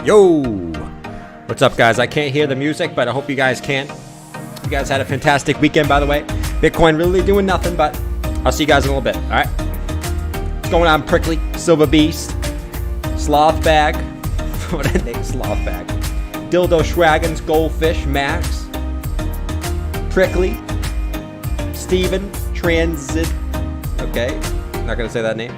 Yo! What's up, guys? I can't hear the music, but I hope you guys can. You guys had a fantastic weekend, by the way. Bitcoin really doing nothing, but I'll see you guys in a little bit, alright? What's going on, Prickly? Silver Beast? Sloth Bag? What a name, Sloth Bag. Dildo Schwaggins, Goldfish, Max? Prickly? Steven? Transit? Okay, not gonna say that name.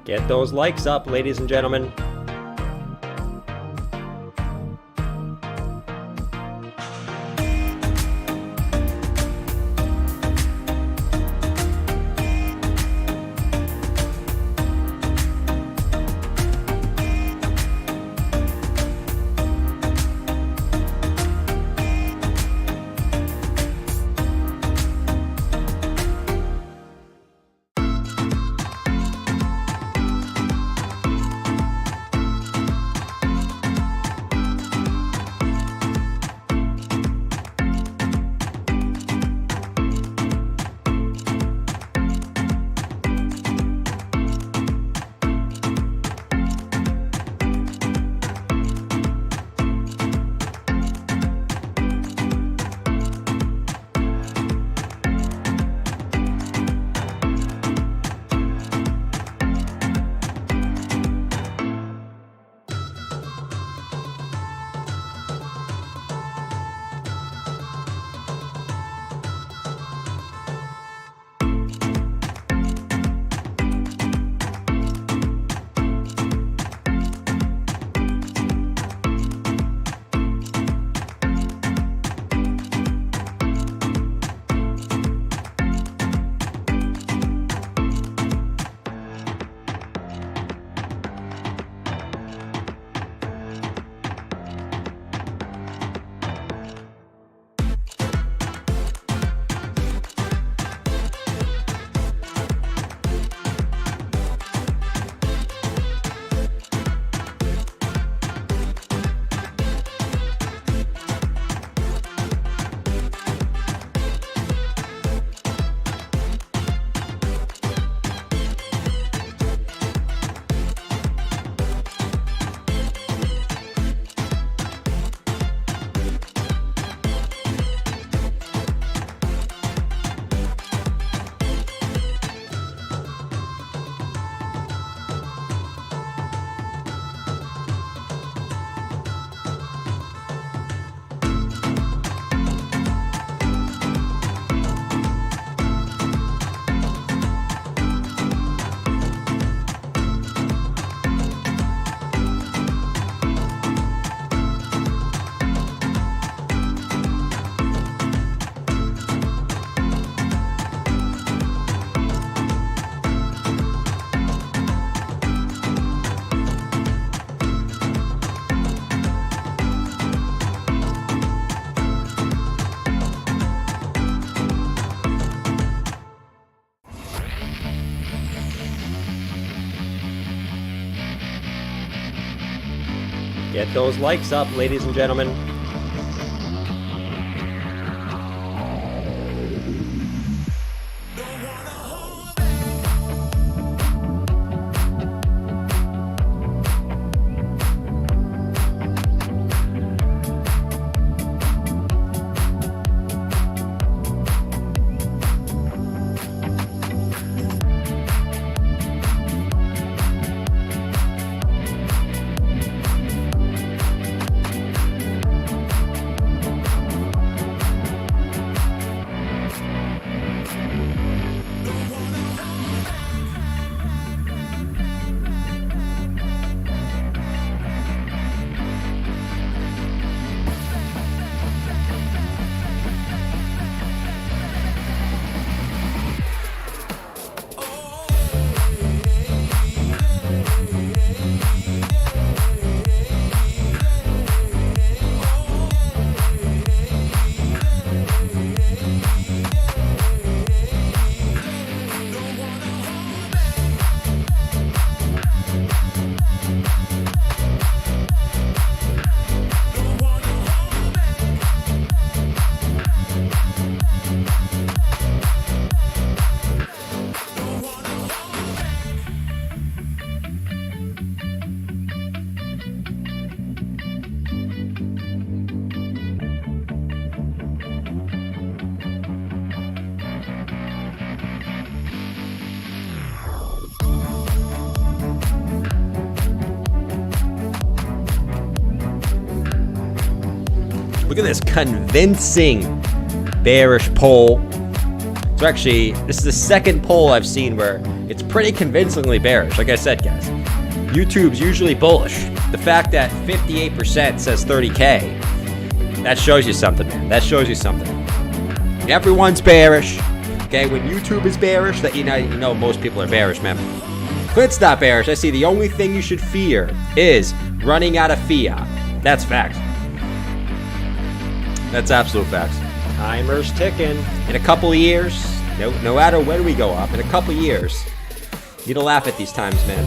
Get those likes up, ladies and gentlemen. Get those likes up, ladies and gentlemen. Look at this convincing bearish poll. So actually, this is the second poll I've seen where it's pretty convincingly bearish. Like I said, guys, YouTube's usually bullish. The fact that 58% says 30K, that shows you something, man. That shows you something. Everyone's bearish. Okay, when YouTube is bearish, that you know most people are bearish, man. Clint's not bearish. I see the only thing you should fear is running out of fiat. That's facts. That's absolute facts. Timer's ticking. In a couple of years, no matter when we go up, in a couple of years, you'd laugh at these times, man.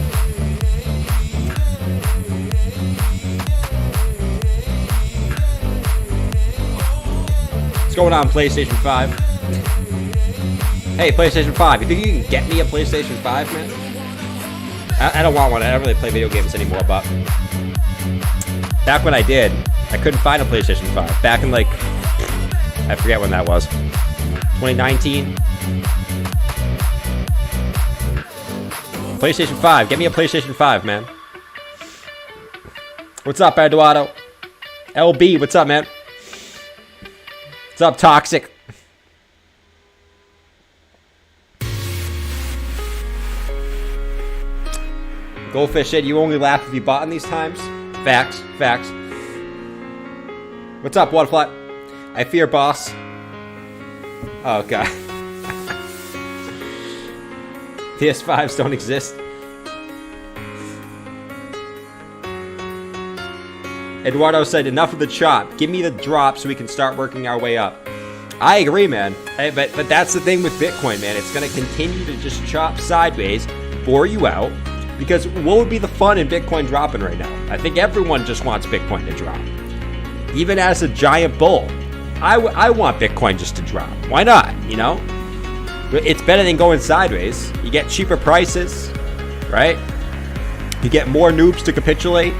What's going on, PlayStation 5? Hey, PlayStation 5, you think you can get me a PlayStation 5, man? I don't want one. I don't really play video games anymore, but back when I did, I couldn't find a PlayStation 5. Back in, like, I forget when that was. 2019? PlayStation 5. Get me a PlayStation 5, man. What's up, Eduardo? LB, what's up, man? What's up, Toxic? Goldfish said you only laugh if you bought in these times. Facts, facts. What's up, Waterfly? I fear boss. Oh, God. PS5s don't exist. Eduardo said, enough of the chop. Give me the drop so we can start working our way up. I agree, man. Hey, but that's the thing with Bitcoin, man. It's going to continue to just chop sideways, bore you out. Because what would be the fun in Bitcoin dropping right now? I think everyone just wants Bitcoin to drop. Even as a giant bull. I want Bitcoin just to drop. Why not, you know? It's better than going sideways. You get cheaper prices, right? You get more noobs to capitulate.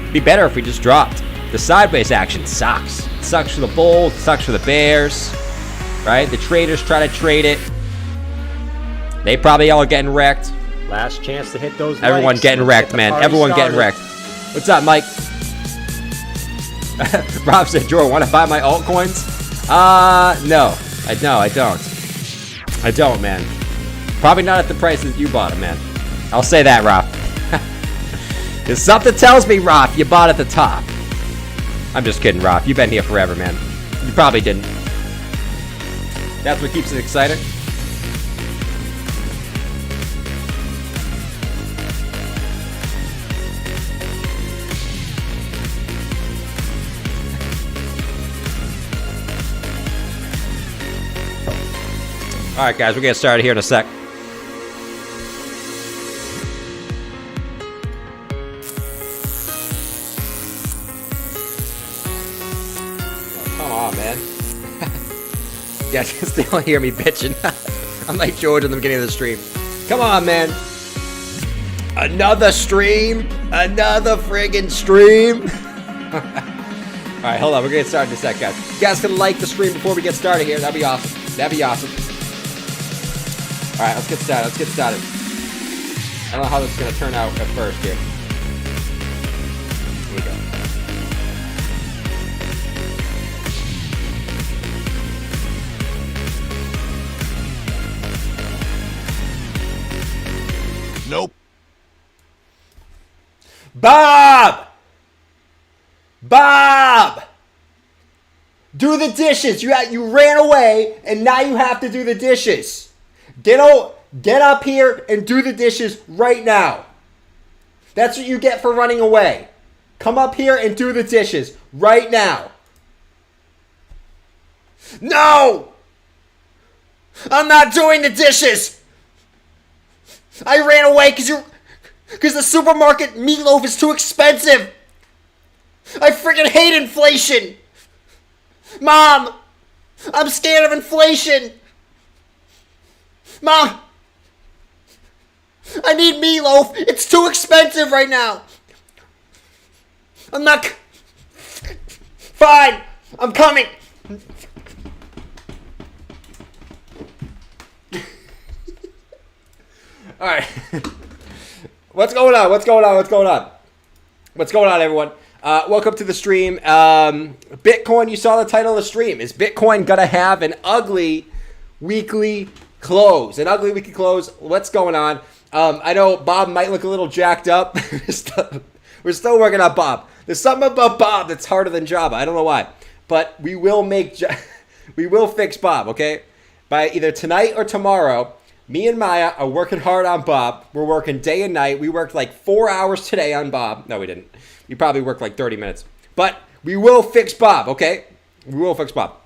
It'd be better if we just dropped. The sideways action sucks. It sucks for the bulls, it sucks for the bears, right? The traders try to trade it. They probably all getting wrecked. Last chance to hit those. Everyone getting wrecked, man. Everyone getting wrecked. What's up, Mike? Rob said, Jordan, want to buy my altcoins? No. I don't. I don't, man. Probably not at the prices you bought them, man. I'll say that, Rob. Because something tells me, Rob, you bought at the top. I'm just kidding, Rob. You've been here forever, man. You probably didn't. That's what keeps it exciting. All right, guys, we're getting started here in a sec. Oh, come on, man. You guys can still hear me bitching. I'm like George in the beginning of the stream. Come on, man. Another stream? Another friggin' stream? All right, hold on. We're getting started in a sec, guys. You guys can like the stream before we get started here. That'd be awesome. That'd be awesome. All right, let's get started. I don't know how this is going to turn out at first here. Here we go. Nope. Bob! Do the dishes. You ran away, and now you have to do the dishes. Get up here and do the dishes right now. That's what you get for running away. Come up here and do the dishes right now. No! I'm not doing the dishes. I ran away because the supermarket meatloaf is too expensive. I freaking hate inflation. Mom, I'm scared of inflation. Mom, I need meatloaf. It's too expensive right now. I'm not... Fine, I'm coming. All right. What's going on, everyone? Welcome to the stream. Bitcoin, you saw the title of the stream. Is Bitcoin going to have an ugly weekly close? An ugly weekly close. What's going on? I know Bob might look a little jacked up. We're still working on Bob. There's something about Bob that's harder than Java. I don't know why. But we will we will fix Bob, okay? By either tonight or tomorrow, me and Maya are working hard on Bob. We're working day and night. We worked like 4 hours today on Bob. No, we didn't. We probably worked like 30 minutes. But we will fix Bob, okay? We will fix Bob.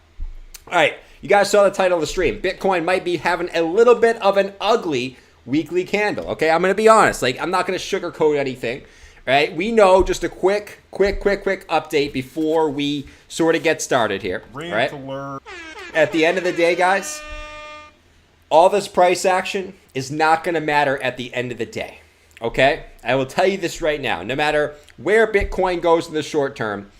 All right. You guys saw the title of the stream. Bitcoin might be having a little bit of an ugly weekly candle, okay? I'm going to be honest. Like, I'm not going to sugarcoat anything, right? We know, just a quick update before we sort of get started here, right? At the end of the day, guys, all this price action is not going to matter at the end of the day, okay? I will tell you this right now. No matter where Bitcoin goes in the short term,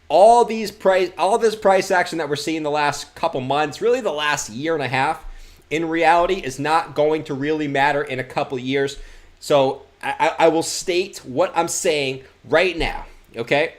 all this price action that we're seeing the last couple months, really the last year and a half, in reality is not going to really matter in a couple of years. So I will state what I'm saying right now, okay?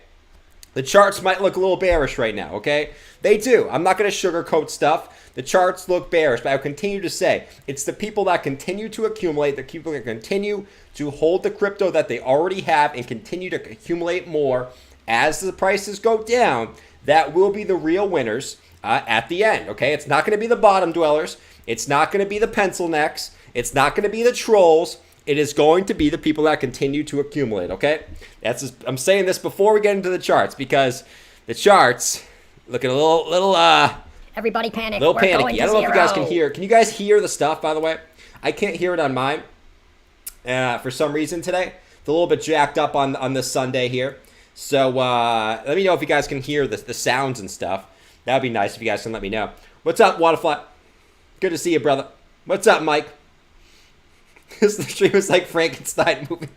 The charts might look a little bearish right now, okay? They do. I'm not going to sugarcoat stuff. The charts look bearish, but I'll continue to say it's the people that continue to accumulate, the people that continue to hold the crypto that they already have and continue to accumulate more as the prices go down, that will be the real winners at the end, okay? It's not going to be the bottom dwellers. It's not going to be the pencil necks. It's not going to be the trolls. It is going to be the people that continue to accumulate, okay? I'm saying this before we get into the charts because the charts looking a little everybody panic. A little panicky. I don't know if you guys can hear. Can you guys hear the stuff, by the way? I can't hear it on mine for some reason today. It's a little bit jacked up on this Sunday here. So let me know if you guys can hear the sounds and stuff. That would be nice if you guys can let me know. What's up, Waterfly? Good to see you, brother. What's up, Mike? This stream is like Frankenstein movie.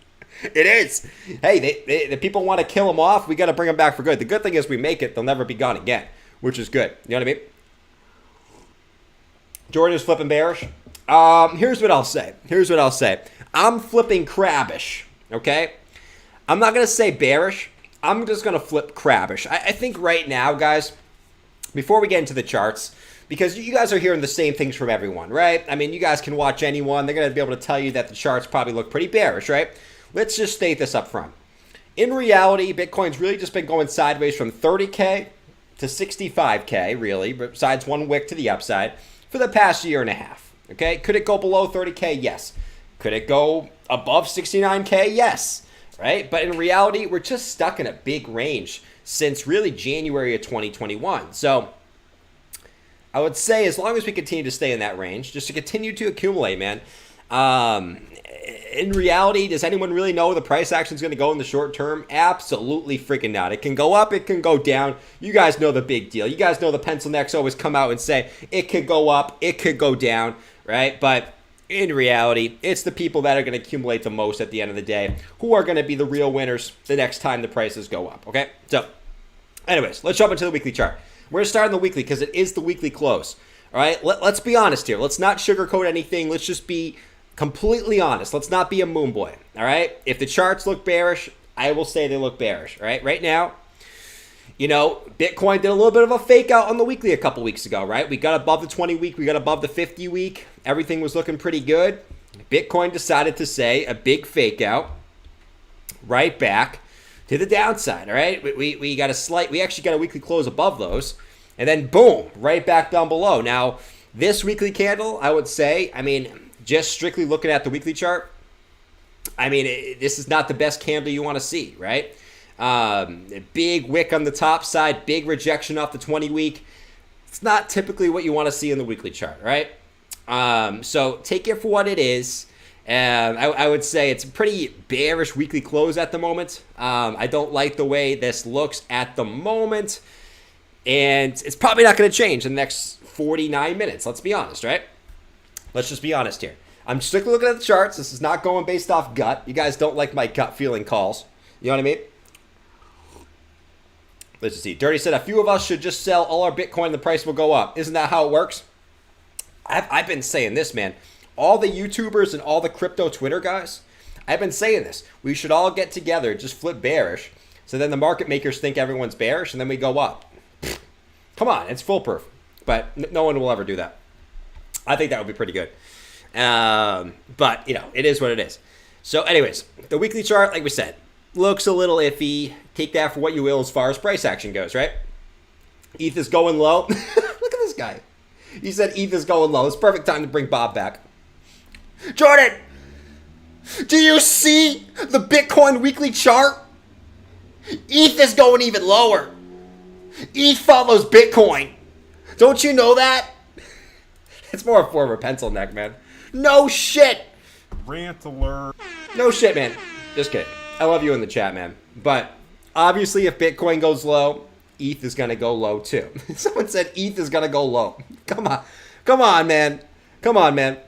It is. Hey, the people want to kill them off. We got to bring them back for good. The good thing is we make it. They'll never be gone again, which is good. You know what I mean? Jordan is flipping bearish. Here's what I'll say. I'm flipping crabbish, okay? I'm not going to say bearish. I'm just going to flip crabbish. I think right now, guys, before we get into the charts, because you guys are hearing the same things from everyone, right? I mean, you guys can watch anyone. They're going to be able to tell you that the charts probably look pretty bearish, right? Let's just state this up front. In reality, Bitcoin's really just been going sideways from 30K to 65K, really, besides one wick to the upside, for the past year and a half, okay? Could it go below 30K? Yes. Could it go above 69K? Yes, right? But in reality, we're just stuck in a big range since really January of 2021. So I would say as long as we continue to stay in that range, just to continue to accumulate, man. In reality, does anyone really know the price action is going to go in the short term? Absolutely freaking not. It can go up, it can go down. You guys know the big deal. You guys know the pencil necks always come out and say it could go up, it could go down, right? But in reality, it's the people that are going to accumulate the most at the end of the day who are going to be the real winners the next time the prices go up, okay? So, anyways, let's jump into the weekly chart. We're going to start on the weekly because it is the weekly close, all right? Let's be honest here. Let's not sugarcoat anything. Let's just be completely honest. Let's not be a moon boy, all right? If the charts look bearish, I will say they look bearish, all right? Right now, you know, Bitcoin did a little bit of a fake out on the weekly a couple weeks ago, right? We got above the 20 week, we got above the 50 week. Everything was looking pretty good. Bitcoin decided to say a big fake out right back to the downside, all right? We actually got a weekly close above those, and then boom, right back down below. Now, this weekly candle, I would say, I mean, just strictly looking at the weekly chart, I mean, this is not the best candle you want to see, right? A big wick on the top side, big rejection off the 20 week. It's not typically what you want to see in the weekly chart, right? So take it for what it is. I would say it's a pretty bearish weekly close at the moment. I don't like the way this looks at the moment. And it's probably not going to change in the next 49 minutes. Let's be honest, right? Let's just be honest here. I'm strictly looking at the charts. This is not going based off gut. You guys don't like my gut feeling calls. You know what I mean? Let's just see. Dirty said, a few of us should just sell all our Bitcoin and the price will go up. Isn't that how it works? I've been saying this, man. All the YouTubers and all the crypto Twitter guys, I've been saying this. We should all get together, just flip bearish, So then the market makers think everyone's bearish, and then we go up. Come on, it's foolproof. But no one will ever do that. I think that would be pretty good. But, it is what it is. So anyways, the weekly chart, like we said, looks a little iffy. Take that for what you will as far as price action goes, right? ETH is going low. Look at this guy. He said ETH is going low. It's perfect time to bring Bob back. Jordan, do you see the Bitcoin weekly chart? ETH is going even lower. ETH follows Bitcoin. Don't you know that? It's more a form of pencil neck, man. No shit. Rant alert. No shit, man. Just kidding. I love you in the chat, man. But obviously, if Bitcoin goes low, ETH is going to go low too. Someone said ETH is going to go low. Come on. Come on, man. Come on, man.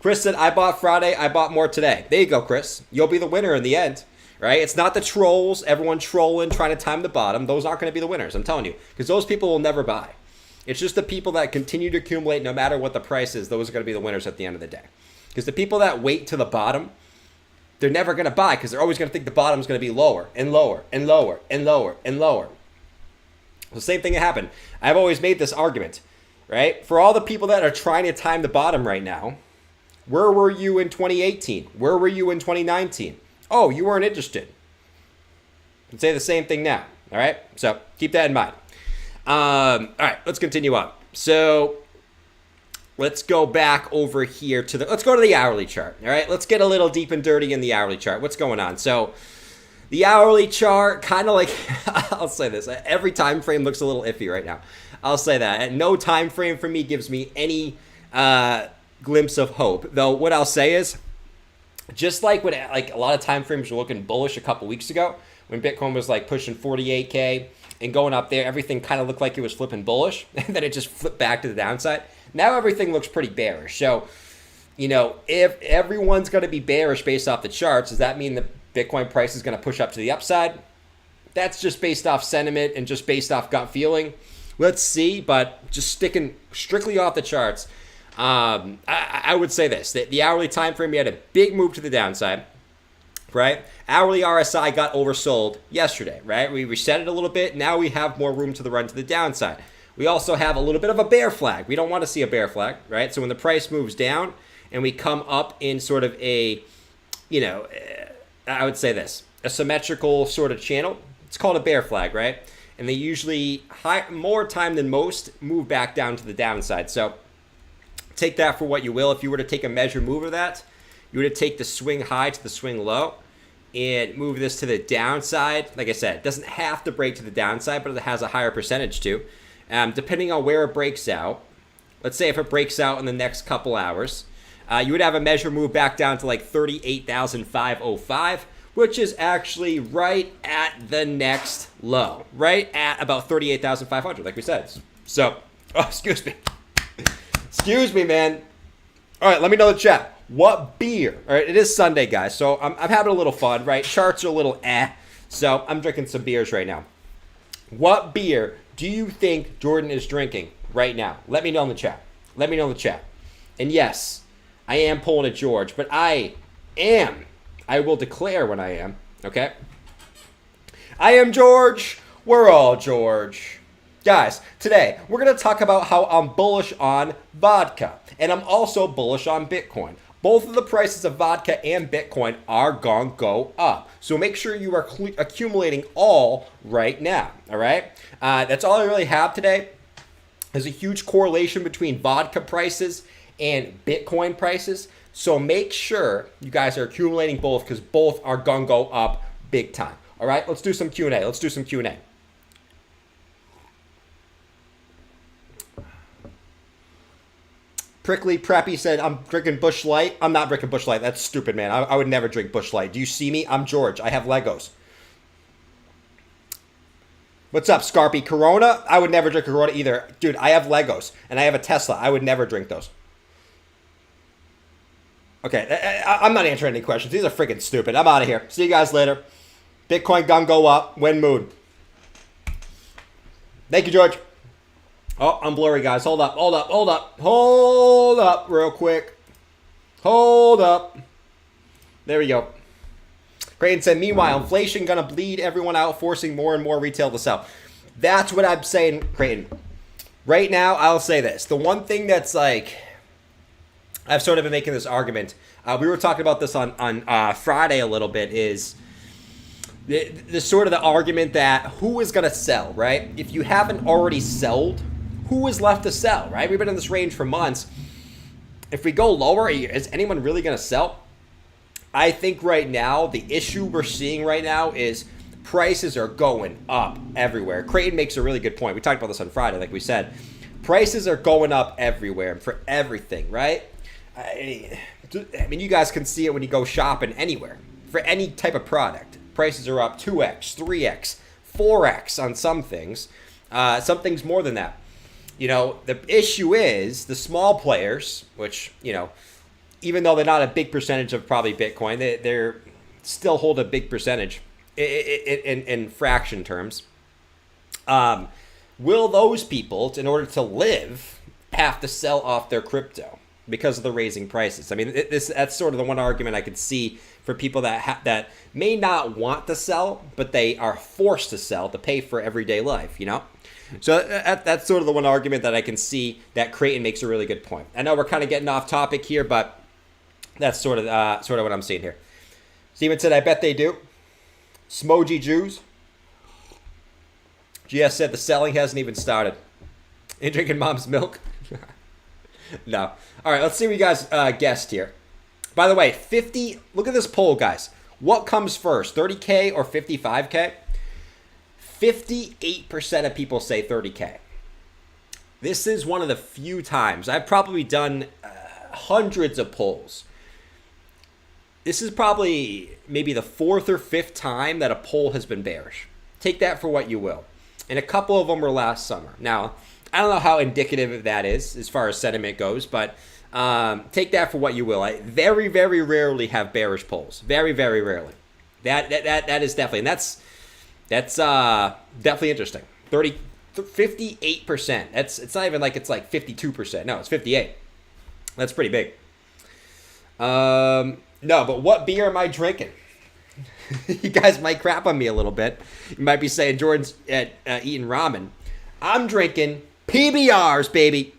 Chris said, I bought Friday. I bought more today. There you go, Chris. You'll be the winner in the end. Right? It's not the trolls, everyone trolling, trying to time the bottom. Those aren't going to be the winners, I'm telling you. Because those people will never buy. It's just the people that continue to accumulate no matter what the price is. Those are going to be the winners at the end of the day. Because the people that wait to the bottom, they're never going to buy because they're always going to think the bottom is going to be lower and lower and lower and lower and lower. The same thing happened. I've always made this argument, right? For all the people that are trying to time the bottom right now, where were you in 2018? Where were you in 2019? Oh, you weren't interested. I can say the same thing now. All right? So keep that in mind. All right, let's continue on. So let's go back over here to let's go to the hourly chart. All right, let's get a little deep and dirty in the hourly chart. What's going on? So the hourly chart, kind of like, I'll say this, every time frame looks a little iffy right now. I'll say that. And no time frame for me gives me any glimpse of hope. Though what I'll say is, just like when a lot of time frames were looking bullish a couple weeks ago, when Bitcoin was like pushing 48K and going up there, everything kind of looked like it was flipping bullish, and then it just flipped back to the downside. Now everything looks pretty bearish. So, if everyone's going to be bearish based off the charts, does that mean the Bitcoin price is going to push up to the upside? That's just based off sentiment and just based off gut feeling. Let's see, but just sticking strictly off the charts, I would say this, that the hourly time frame, we had a big move to the downside, right? Hourly RSI got oversold yesterday, right? We reset it a little bit. Now we have more room to the run to the downside. We also have a little bit of a bear flag. We don't want to see a bear flag, right? So when the price moves down and we come up in sort of a, I would say this, a symmetrical sort of channel, it's called a bear flag, right? And they usually, more time than most, move back down to the downside. So take that for what you will. If you were to take a measure move of that, you were to take the swing high to the swing low and move this to the downside. Like I said, it doesn't have to break to the downside, but it has a higher percentage to. Depending on where it breaks out, let's say if it breaks out in the next couple hours, you would have a measure move back down to like 38,505, which is actually right at the next low, right at about 38,500, like we said. So, excuse me. Excuse me, man. All right, let me know in the chat. What beer? All right, it is Sunday, guys, so I'm having a little fun, right? Charts are a little so I'm drinking some beers right now. What beer do you think Jordan is drinking right now? Let me know in the chat. Let me know in the chat. And yes, I am pulling a George, but I will declare when I am, okay? I am George. We're all George. Guys, today we're going to talk about how I'm bullish on vodka, and I'm also bullish on Bitcoin. Both of the prices of vodka and Bitcoin are going to go up. So make sure you are accumulating all right now, all right? That's all I really have today. There's a huge correlation between vodka prices and Bitcoin prices. So make sure you guys are accumulating both because both are going to go up big time. All right, let's do some Q&A. Let's do some Q&A. Prickly Preppy said, I'm drinking Busch Light. I'm not drinking Busch Light. That's stupid, man. I would never drink Busch Light. Do you see me? I'm George. I have Legos. What's up, Scarpy? Corona? I would never drink Corona either. Dude, I have Legos, and I have a Tesla. I would never drink those. Okay, I'm not answering any questions. These are freaking stupid. I'm out of here. See you guys later. Bitcoin gun go up. Win mood. Thank you, George. Oh, I'm blurry, guys. Hold up, hold up, hold up. Hold up real quick. Hold up. There we go. Creighton said, meanwhile, inflation going to bleed everyone out, forcing more and more retail to sell. That's what I'm saying, Creighton. Right now, I'll say this. The one thing that's like, I've sort of been making this argument. We were talking about this on Friday a little bit, is the sort of the argument that who is going to sell, right? If you haven't already sold, who is left to sell, right? We've been in this range for months. If we go lower, is anyone really going to sell? I think right now, the issue we're seeing right now is prices are going up everywhere. Creighton makes a really good point. We talked about this on Friday, like we said. Prices are going up everywhere for everything, right? I mean, you guys can see it when you go shopping anywhere. For any type of product, prices are up 2x, 3x, 4x on some things. Some things more than that. You know, the issue is the small players, which, you know, even though they're not a big percentage of probably Bitcoin, they're still hold a big percentage in fraction terms. Will those people, in order to live, have to sell off their crypto because of the raising prices? I mean, that's sort of the one argument I could see for people that may not want to sell, but they are forced to sell to pay for everyday life, you know? So that's sort of the one argument that I can see that Creighton makes a really good point. I know we're kind of getting off topic here, but that's sort of what I'm seeing here. Steven said, I bet they do. Smoji Jews. GS said the selling hasn't even started. Ain't drinking mom's milk. No. All right, let's see what you guys guessed here. By the way, 50, look at this poll, guys. What comes first, 30K or 55K? 58% of people say 30K. This is one of the few times. I've probably done hundreds of polls. This is probably maybe the fourth or fifth time that a poll has been bearish. Take that for what you will. And a couple of them were last summer. Now, I don't know how indicative that is as far as sentiment goes, but take that for what you will. I very, very rarely have bearish polls. Very, very rarely. That is definitely, and that's definitely interesting. 58%. It's not even like it's like 52%. No, it's 58. That's pretty big. No, but what beer am I drinking? You guys might crap on me a little bit. You might be saying Jordan's eating ramen. I'm drinking PBRs, baby.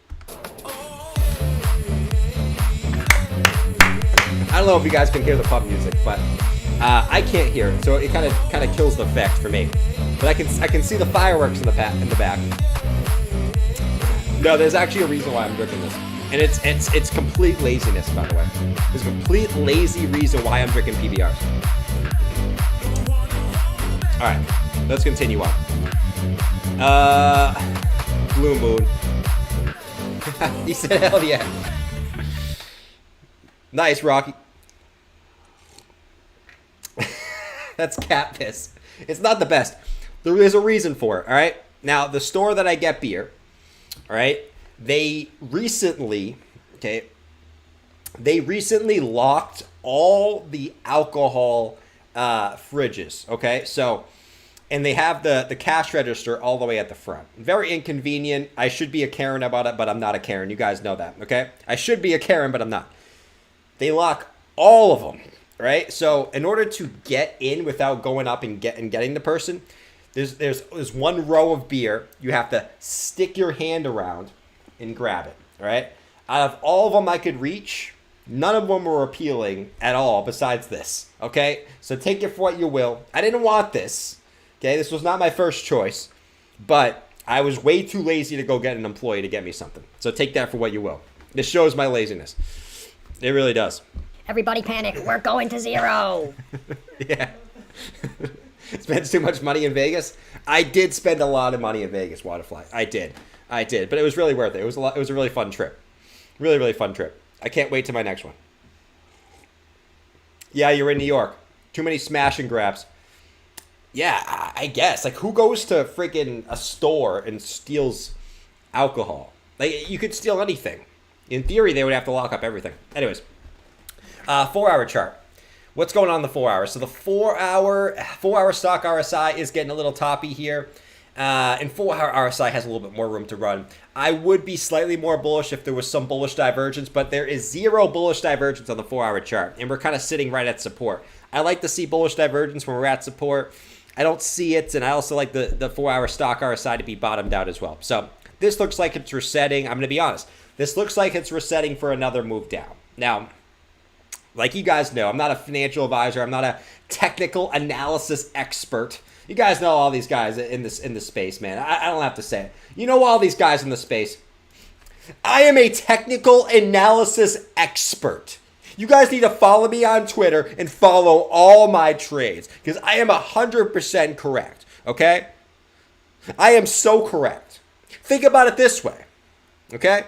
I don't know if you guys can hear the pub music, but I can't hear it, so it kind of kills the effect for me. But I can see the fireworks in the back. No, there's actually a reason why I'm drinking this. And it's complete laziness, by the way. There's a complete lazy reason why I'm drinking PBRs. All right, let's continue on. Blue Moon. He said, hell yeah. Nice, Rocky. That's cat piss. It's not the best. There is a reason for it, all right? Now, the store that I get beer, all right, they recently locked all the alcohol fridges, okay? So, and they have the cash register all the way at the front. Very inconvenient. I should be a Karen about it, but I'm not a Karen. You guys know that, okay? I should be a Karen, but I'm not. They lock all of them, right? So in order to get in without going up and getting the person, there's one row of beer. You have to stick your hand around and grab it, all right? Out of all of them I could reach, none of them were appealing at all besides this, okay? So take it for what you will. I didn't want this, okay? This was not my first choice, but I was way too lazy to go get an employee to get me something. So take that for what you will. This shows my laziness. It really does. Everybody panic. We're going to zero. Yeah. Spend too much money in Vegas? I did spend a lot of money in Vegas, Waterfly. I did. But it was really worth it. It was a really fun trip. Really, really fun trip. I can't wait to my next one. Yeah, you're in New York. Too many smash and grabs. Yeah, I guess. Like, who goes to freaking a store and steals alcohol? Like, you could steal anything. In theory, they would have to lock up everything. Anyways, 4-hour chart. What's going on in the 4 hours? So the 4-hour stock RSI is getting a little toppy here. And 4-hour RSI has a little bit more room to run. I would be slightly more bullish if there was some bullish divergence, but there is zero bullish divergence on the 4-hour chart, and we're kind of sitting right at support. I like to see bullish divergence when we're at support. I don't see it, and I also like the 4-hour stock RSI to be bottomed out as well. So this looks like it's resetting. I'm going to be honest. This looks like it's resetting for another move down. Now, like you guys know, I'm not a financial advisor. I'm not a technical analysis expert. You guys know all these guys in this space, man. I don't have to say it. You know all these guys in the space. I am a technical analysis expert. You guys need to follow me on Twitter and follow all my trades because I am 100% correct, okay? I am so correct. Think about it this way, okay?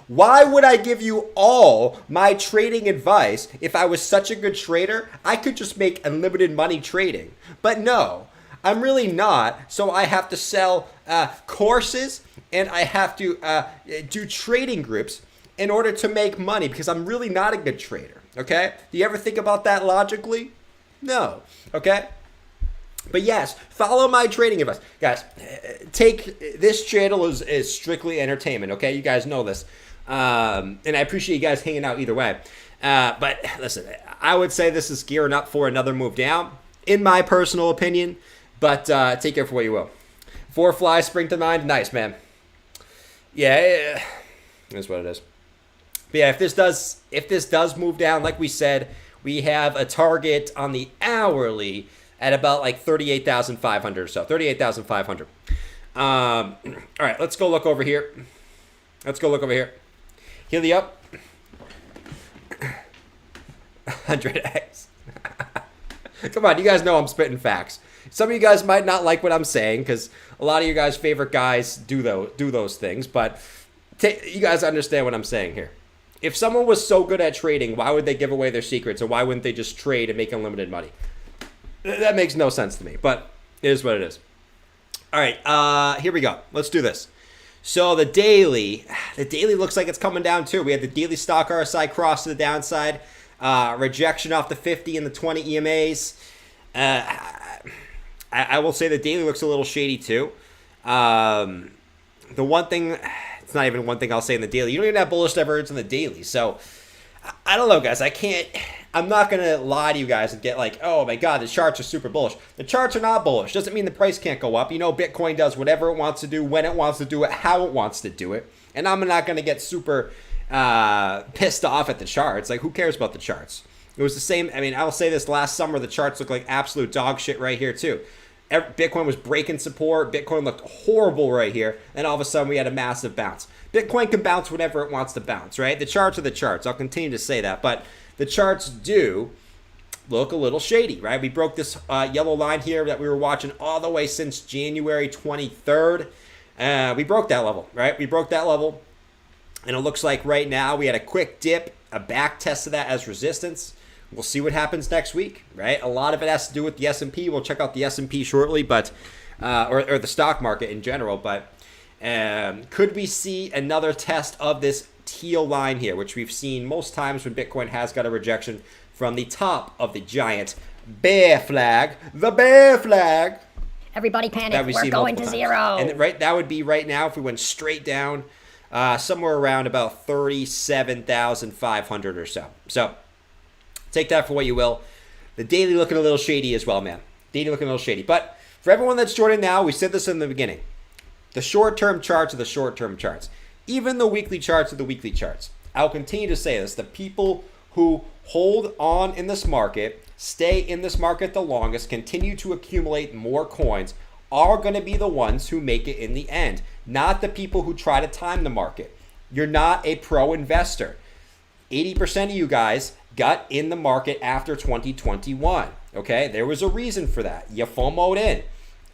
Why would I give you all my trading advice if I was such a good trader? I could just make unlimited money trading. But no, I'm really not, so I have to sell courses and I have to do trading groups in order to make money because I'm really not a good trader, okay? Do you ever think about that logically? No, okay? But yes, follow my trading advice. Guys, take this channel is strictly entertainment, okay? You guys know this. And I appreciate you guys hanging out either way. But listen, I would say this is gearing up for another move down, in my personal opinion. But take care for what you will. 4 flies spring to mind. Nice, man. Yeah, that's what it is. But yeah, if this does move down, like we said, we have a target on the hourly at about like 38,500 or so. 38,500. All right, let's go look over here. Healy up. 100x. Come on, you guys know I'm spitting facts. Some of you guys might not like what I'm saying because a lot of you guys' favorite guys do those things, but you guys understand what I'm saying here. If someone was so good at trading, why would they give away their secrets, or why wouldn't they just trade and make unlimited money? That makes no sense to me, but it is what it is. All right, here we go. Let's do this. So the daily looks like it's coming down too. We had the daily stock RSI cross to the downside, rejection off the 50 and the 20 EMAs. I will say the daily looks a little shady too. The one thing, it's not even one thing I'll say in the daily. You don't even have bullish divergence in the daily. So I don't know, guys. I'm not going to lie to you guys and get like, oh my God, the charts are super bullish. The charts are not bullish. Doesn't mean the price can't go up. You know, Bitcoin does whatever it wants to do, when it wants to do it, how it wants to do it. And I'm not going to get super pissed off at the charts. Like, who cares about the charts? It was the same. I mean, I'll say this, last summer, the charts looked like absolute dog shit right here too. Bitcoin was breaking support. Bitcoin looked horrible right here. And all of a sudden, we had a massive bounce. Bitcoin can bounce whenever it wants to bounce, right? The charts are the charts. I'll continue to say that. But the charts do look a little shady, right? We broke this yellow line here that we were watching all the way since January 23rd. We broke that level, right? We broke that level. And it looks like right now we had a quick dip, a back test of that as resistance. We'll see what happens next week, right? A lot of it has to do with the S&P. We'll check out the S&P shortly, but or the stock market in general. But could we see another test of this teal line here, which we've seen most times when Bitcoin has got a rejection from the top of the giant bear flag, the bear flag. Everybody panic. We're going to zero. And that would be right now if we went straight down somewhere around about 37,500 or so. So take that for what you will. The daily looking a little shady as well, man. Daily looking a little shady. But for everyone that's joining now, we said this in the beginning. The short-term charts are the short-term charts. Even the weekly charts are the weekly charts. I'll continue to say this. The people who hold on in this market, stay in this market the longest, continue to accumulate more coins, are going to be the ones who make it in the end, not the people who try to time the market. You're not a pro investor. 80% of you guys got in the market after 2021, okay? There was a reason for that. You FOMO'd in,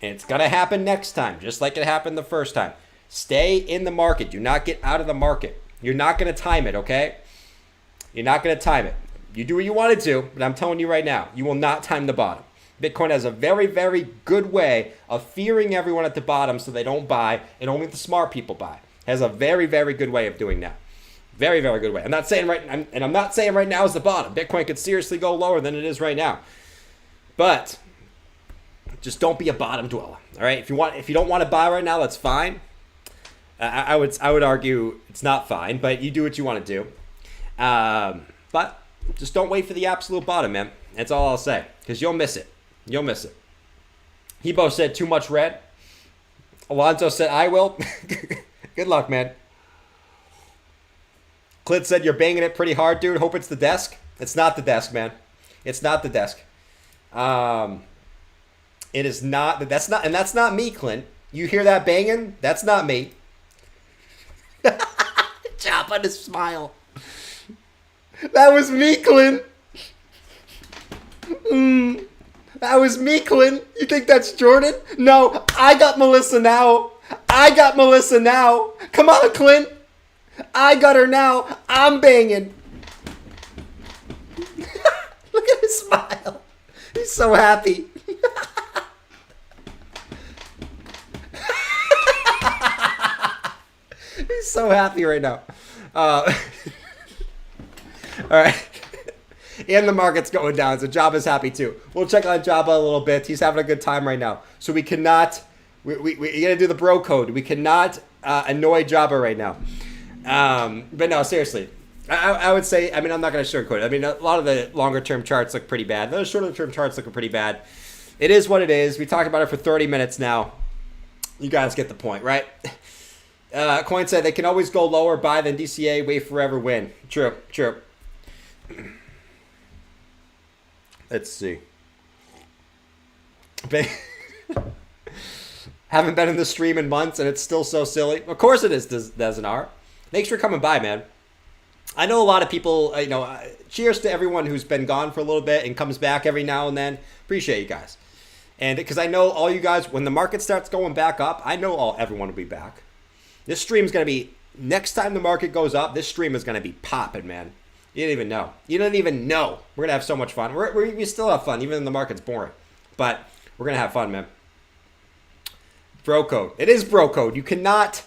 and it's going to happen next time, just like it happened the first time. Stay in the market. Do not get out of the market. You're not going to time it, okay? You're not going to time it. You do what you want to do, but I'm telling you right now, you will not time the bottom. Bitcoin has a very, very good way of fearing everyone at the bottom so they don't buy, and only the smart people buy. It has a very, very good way of doing that. Very, very good way. I'm not saying right now is the bottom. Bitcoin could seriously go lower than it is right now. But just don't be a bottom dweller. All right. If you don't want to buy right now, that's fine. I would argue it's not fine, but you do what you want to do. But Just don't wait for the absolute bottom, man. That's all I'll say. Because you'll miss it. You'll miss it. Hebo said too much red. Alonzo said I will. Good luck, man. Clint said you're banging it pretty hard, dude. Hope it's the desk. It's not the desk, man. It's not the desk. It is not. That's not me, Clint. You hear that banging? That's not me. Chop on his smile. That was me, Clint. That was me, Clint. You think that's Jordan? No, I got Melissa now. I got Melissa now. Come on, Clint. I got her now. I'm banging. Look at his smile. He's so happy. He's so happy right now. All right. And the market's going down, so Jaba's happy too. We'll check on Jaba a little bit. He's having a good time right now. So we cannot, we gotta do the bro code. We cannot annoy Jaba right now. But no, seriously. I would say, I mean, I'm not going to sugarcoat it. I mean, a lot of the longer term charts look pretty bad. Those shorter term charts look pretty bad. It is what it is. We talked about it for 30 minutes now. You guys get the point, right? Coin said they can always go lower, buy, then DCA, wait forever, win. True, true. Let's see. Haven't been in the stream in months, and it's still so silly. Of course it is, Desanar. Thanks for coming by, man. I know a lot of people, cheers to everyone who's been gone for a little bit and comes back every now and then. Appreciate you guys. And because I know all you guys, when the market starts going back up, I know everyone will be back. This stream's going to be, next time the market goes up, this stream is going to be popping, man. You didn't even know. You didn't even know. We're going to have so much fun. We still have fun, even when the market's boring. But we're going to have fun, man. Bro code. It is bro code. You cannot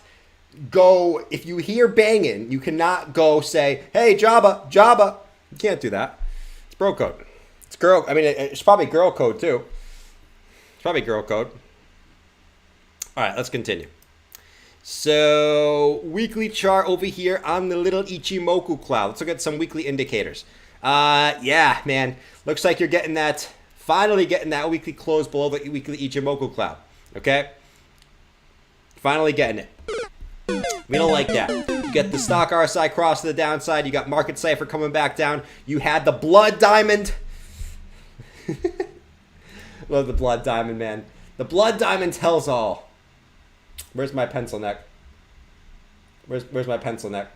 go, if you hear banging, you cannot go say, hey, Jaba. You can't do that. It's bro code. It's girl. I mean, it's probably girl code, too. It's probably girl code. All right, let's continue. So, weekly chart over here on the little Ichimoku cloud. Let's look at some weekly indicators. Yeah, man. Looks like you're getting that, finally getting that weekly close below the weekly Ichimoku cloud. Okay? Finally getting it. We don't like that. You get the stock RSI cross to the downside. You got market cipher coming back down. You had the blood diamond. Love the blood diamond, man. The blood diamond tells all. Where's my pencil neck? Where's my pencil neck?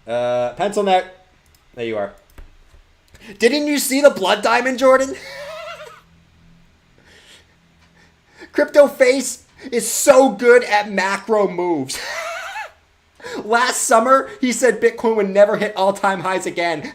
Pencil neck. There you are. Didn't you see the blood diamond, Jordan? Crypto Face is so good at macro moves. Last summer, he said Bitcoin would never hit all-time highs again.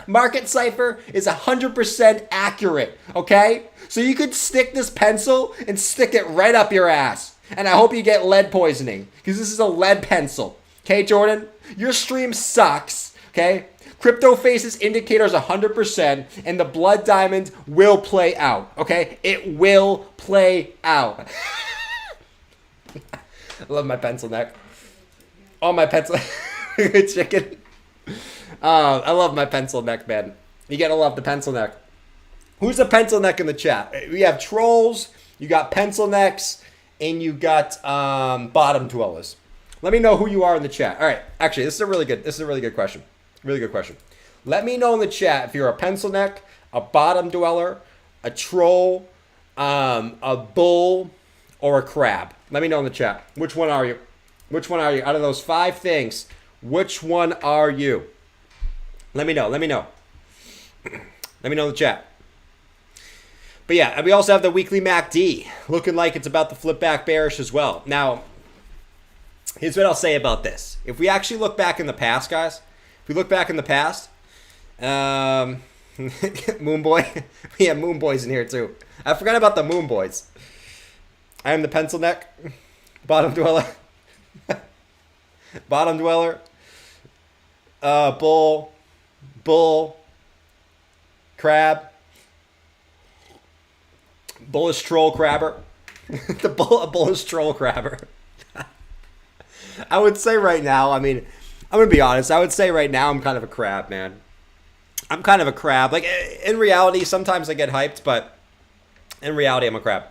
Market cipher is 100% accurate, okay? So you could stick this pencil and stick it right up your ass. And I hope you get lead poisoning, because this is a lead pencil. Okay, Jordan? Your stream sucks, okay? Crypto Face's indicator is 100%, and the blood diamond will play out, okay? It will play out. I love my pencil neck. Oh, my pencil chicken. I love my pencil neck, man. You gotta love the pencil neck. Who's a pencil neck in the chat? We have trolls, you got pencil necks, and you got bottom dwellers. Let me know who you are in the chat. All right, actually, this is a really good question. Really good question. Let me know in the chat if you're a pencil neck, a bottom dweller, a troll, a bull, or a crab. Let me know in the chat. Which one are you? Which one are you? Out of those 5 things, which one are you? Let me know. Let me know. Let me know in the chat. But yeah, we also have the weekly MACD looking like it's about to flip back bearish as well. Now, here's what I'll say about this. If we actually look back in the past, guys, if we look back in the past, Moon Boy, we have Moon Boys in here too. I forgot about the Moon Boys. I am the pencil neck, bottom dweller, bottom dweller, bull, crab, bullish troll crabber, the bullish troll crabber. I would say right now, I mean, I'm going to be honest. I would say right now I'm kind of a crab, man. I'm kind of a crab. Like, in reality, sometimes I get hyped, but in reality, I'm a crab.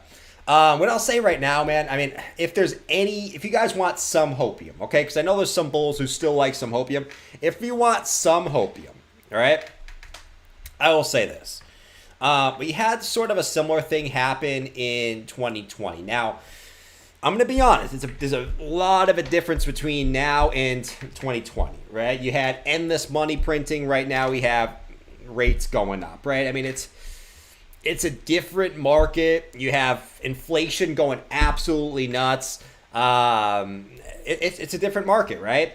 What I'll say right now, man, I mean, if you guys want some hopium, okay? Because I know there's some bulls who still like some hopium. If you want some hopium, all right, I will say this. We had sort of a similar thing happen in 2020. Now, I'm going to be honest. There's a lot of a difference between now and 2020, right? You had endless money printing. Right now, we have rates going up, right? I mean, it's a different market. You have inflation going absolutely nuts. It's a different market, right?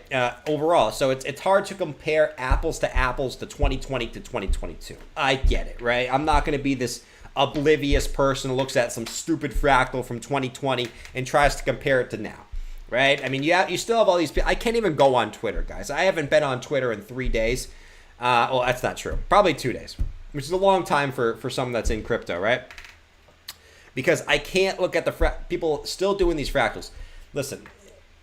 Overall. So it's hard to compare apples to apples to 2020 to 2022. I get it, right? I'm not going to be this oblivious person who looks at some stupid fractal from 2020 and tries to compare it to now, right? I mean, you still have all these people. I can't even go on Twitter, guys. I haven't been on Twitter in 3 days. Well, that's not true. Probably 2 days, which is a long time for someone that's in crypto, right? Because I can't look at the people still doing these fractals. Listen,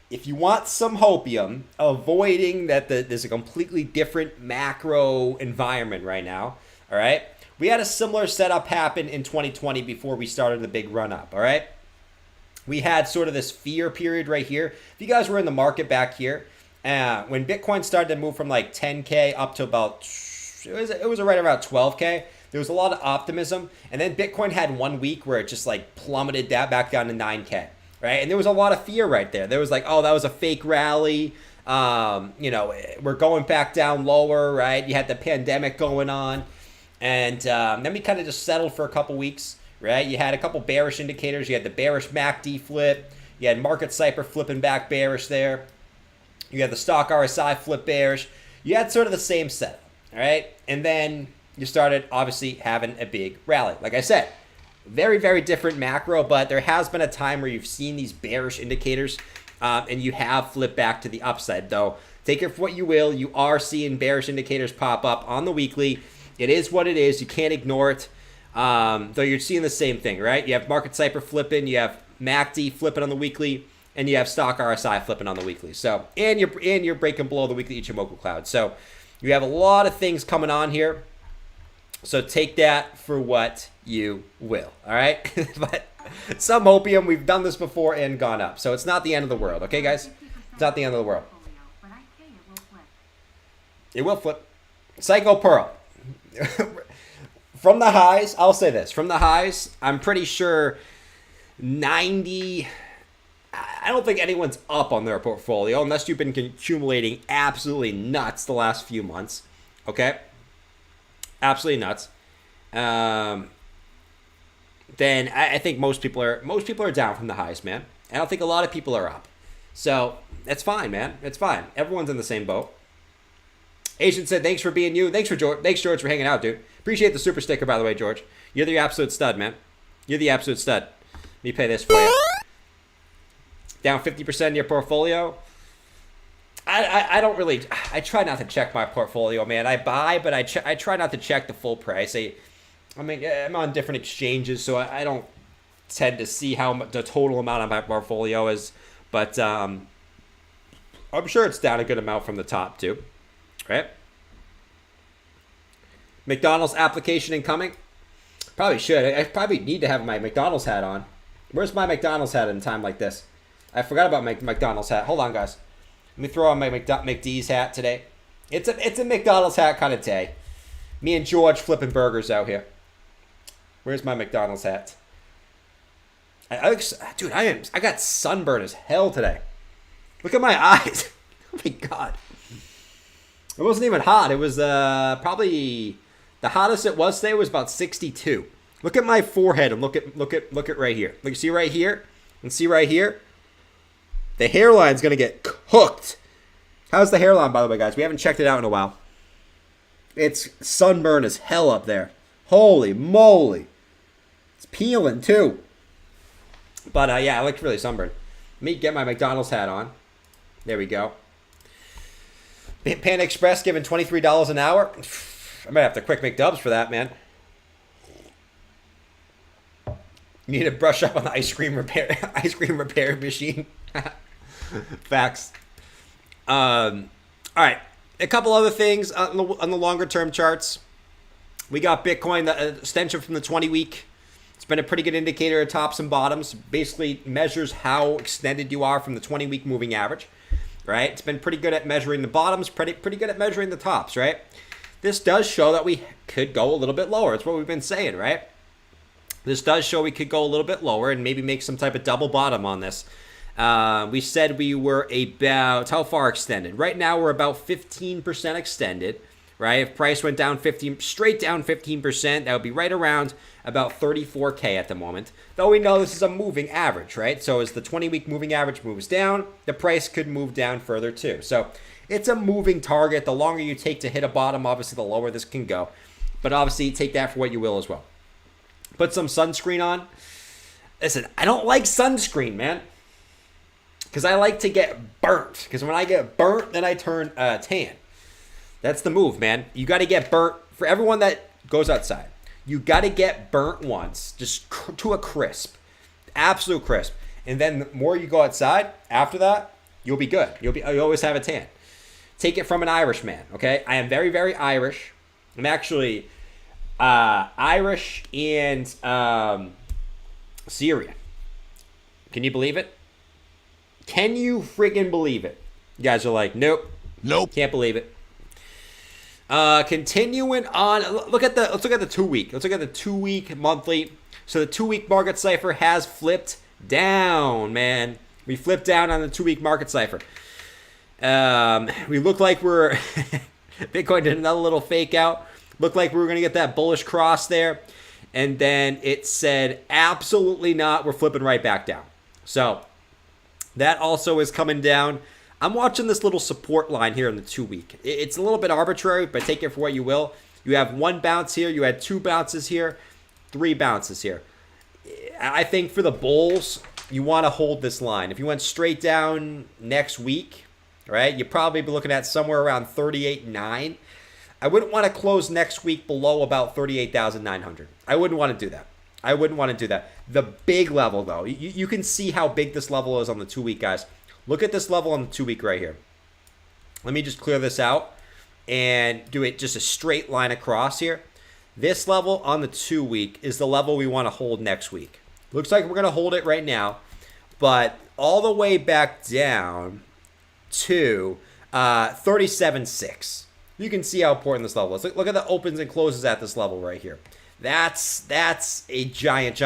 if you want some hopium, avoiding that there's a completely different macro environment right now, all right? We had a similar setup happen in 2020 before we started the big run up, all right? We had sort of this fear period right here. If you guys were in the market back here, when Bitcoin started to move from like 10K up to about, it was right around 12K, there was a lot of optimism. And then Bitcoin had 1 week where it just like plummeted back down to 9K, right? And there was a lot of fear right there. There was like, oh, that was a fake rally. We're going back down lower, right? You had the pandemic going on. And then we kind of just settled for a couple weeks, right? You had a couple bearish indicators. You had the bearish MACD flip. You had Market Cypher flipping back bearish there. You had the stock RSI flip bearish. You had sort of the same setup, all right? And then you started, obviously, having a big rally. Like I said, very, very different macro, but there has been a time where you've seen these bearish indicators, and you have flipped back to the upside. Though, take it for what you will. You are seeing bearish indicators pop up on the weekly. It is what it is. You can't ignore it. Though you're seeing the same thing, right? You have Market Cypher flipping, you have MACD flipping on the weekly, and you have stock RSI flipping on the weekly. So, and you're breaking below the weekly Ichimoku cloud. So, you have a lot of things coming on here. So take that for what you will. All right, but some hopium. We've done this before and gone up. So it's not the end of the world. Okay, guys, it's not the end of the world. It will flip. Psycho Pearl. From the highs, I'll say this. From the highs, I'm pretty sure 90... I don't think anyone's up on their portfolio unless you've been accumulating absolutely nuts the last few months. Okay? Absolutely nuts. Then I think most people are down from the highs, man. I don't think a lot of people are up. So, it's fine, man. It's fine. Everyone's in the same boat. Asian said, thanks for being you. Thanks, George, for hanging out, dude. Appreciate the super sticker, by the way, George. You're the absolute stud, man. You're the absolute stud. Let me pay this for you. Down 50% in your portfolio. I don't really... I try not to check my portfolio, man. I buy, but I try not to check the full price. I'm on different exchanges, so I don't tend to see how much the total amount of my portfolio is. But I'm sure it's down a good amount from the top, too. Right? McDonald's application incoming. Probably should. I probably need to have my McDonald's hat on. Where's my McDonald's hat in a time like this? I forgot about my McDonald's hat. Hold on, guys. Let me throw on my McD's hat today. It's a McDonald's hat kind of day. Me and George flipping burgers out here. Where's my McDonald's hat? Dude, I got sunburn as hell today. Look at my eyes. Oh my god. It wasn't even hot. It was probably the hottest it was today was about 62. Look at my forehead and look at right here. Look, see right here and see right here. The hairline's gonna get cooked. How's the hairline, by the way, guys? We haven't checked it out in a while. It's sunburn as hell up there. Holy moly! It's peeling too. But yeah, I look really sunburned. Let me get my McDonald's hat on. There we go. Panda Express giving $23 an hour. I might have to quick McDubs for that, man. You need to brush up on the ice cream repair machine. Facts. All right. A couple other things on the longer term charts. We got Bitcoin, the extension from the 20-week. It's been a pretty good indicator of tops and bottoms. Basically measures how extended you are from the 20-week moving average, right? It's been pretty good at measuring the bottoms, pretty good at measuring the tops, right? This does show that we could go a little bit lower. It's what we've been saying, right? This does show we could go a little bit lower and maybe make some type of double bottom on this. We said we were about, how far extended? Right now we're about 15% extended, right? If price went down straight down 15%, that would be right around about 34K at the moment. Though we know this is a moving average, right? So as the 20-week moving average moves down, the price could move down further too. So it's a moving target. The longer you take to hit a bottom, obviously the lower this can go. But obviously take that for what you will as well. Put some sunscreen on. Listen, I don't like sunscreen, man. Because I like to get burnt. Because when I get burnt, then I turn tan. That's the move, man. You got to get burnt. For everyone that goes outside, you got to get burnt once. Just to a crisp. Absolute crisp. And then the more you go outside, after that, you'll be good. You'll always have a tan. Take it from an Irish man, okay? I am very, very Irish. I'm actually Irish and Syrian. Can you believe it? Can you friggin' believe it? You guys are like, nope. Can't believe it. Continuing on, let's look at the 2-week. Let's look at the 2-week monthly. So the 2-week market cipher has flipped down, man. We flipped down on the 2-week market cipher. We look like we're Bitcoin did another little fake out. Looked like we were going to get that bullish cross there. And then it said, absolutely not. We're flipping right back down. So that also is coming down. I'm watching this little support line here in the 2-week. It's a little bit arbitrary, but take it for what you will. You have 1 bounce here. You had 2 bounces here. 3 bounces here. I think for the bulls, you want to hold this line. If you went straight down next week, right, you'd probably be looking at somewhere around 38.9. I wouldn't want to close next week below about 38,900. I wouldn't want to do that. The big level, though, you can see how big this level is on the 2-week, guys. Look at this level on the 2-week right here. Let me just clear this out and do it just a straight line across here. This level on the 2-week is the level we want to hold next week. Looks like we're going to hold it right now, but all the way back down to 37.6. You can see how important this level is. Look at the opens and closes at this level right here. That's a giant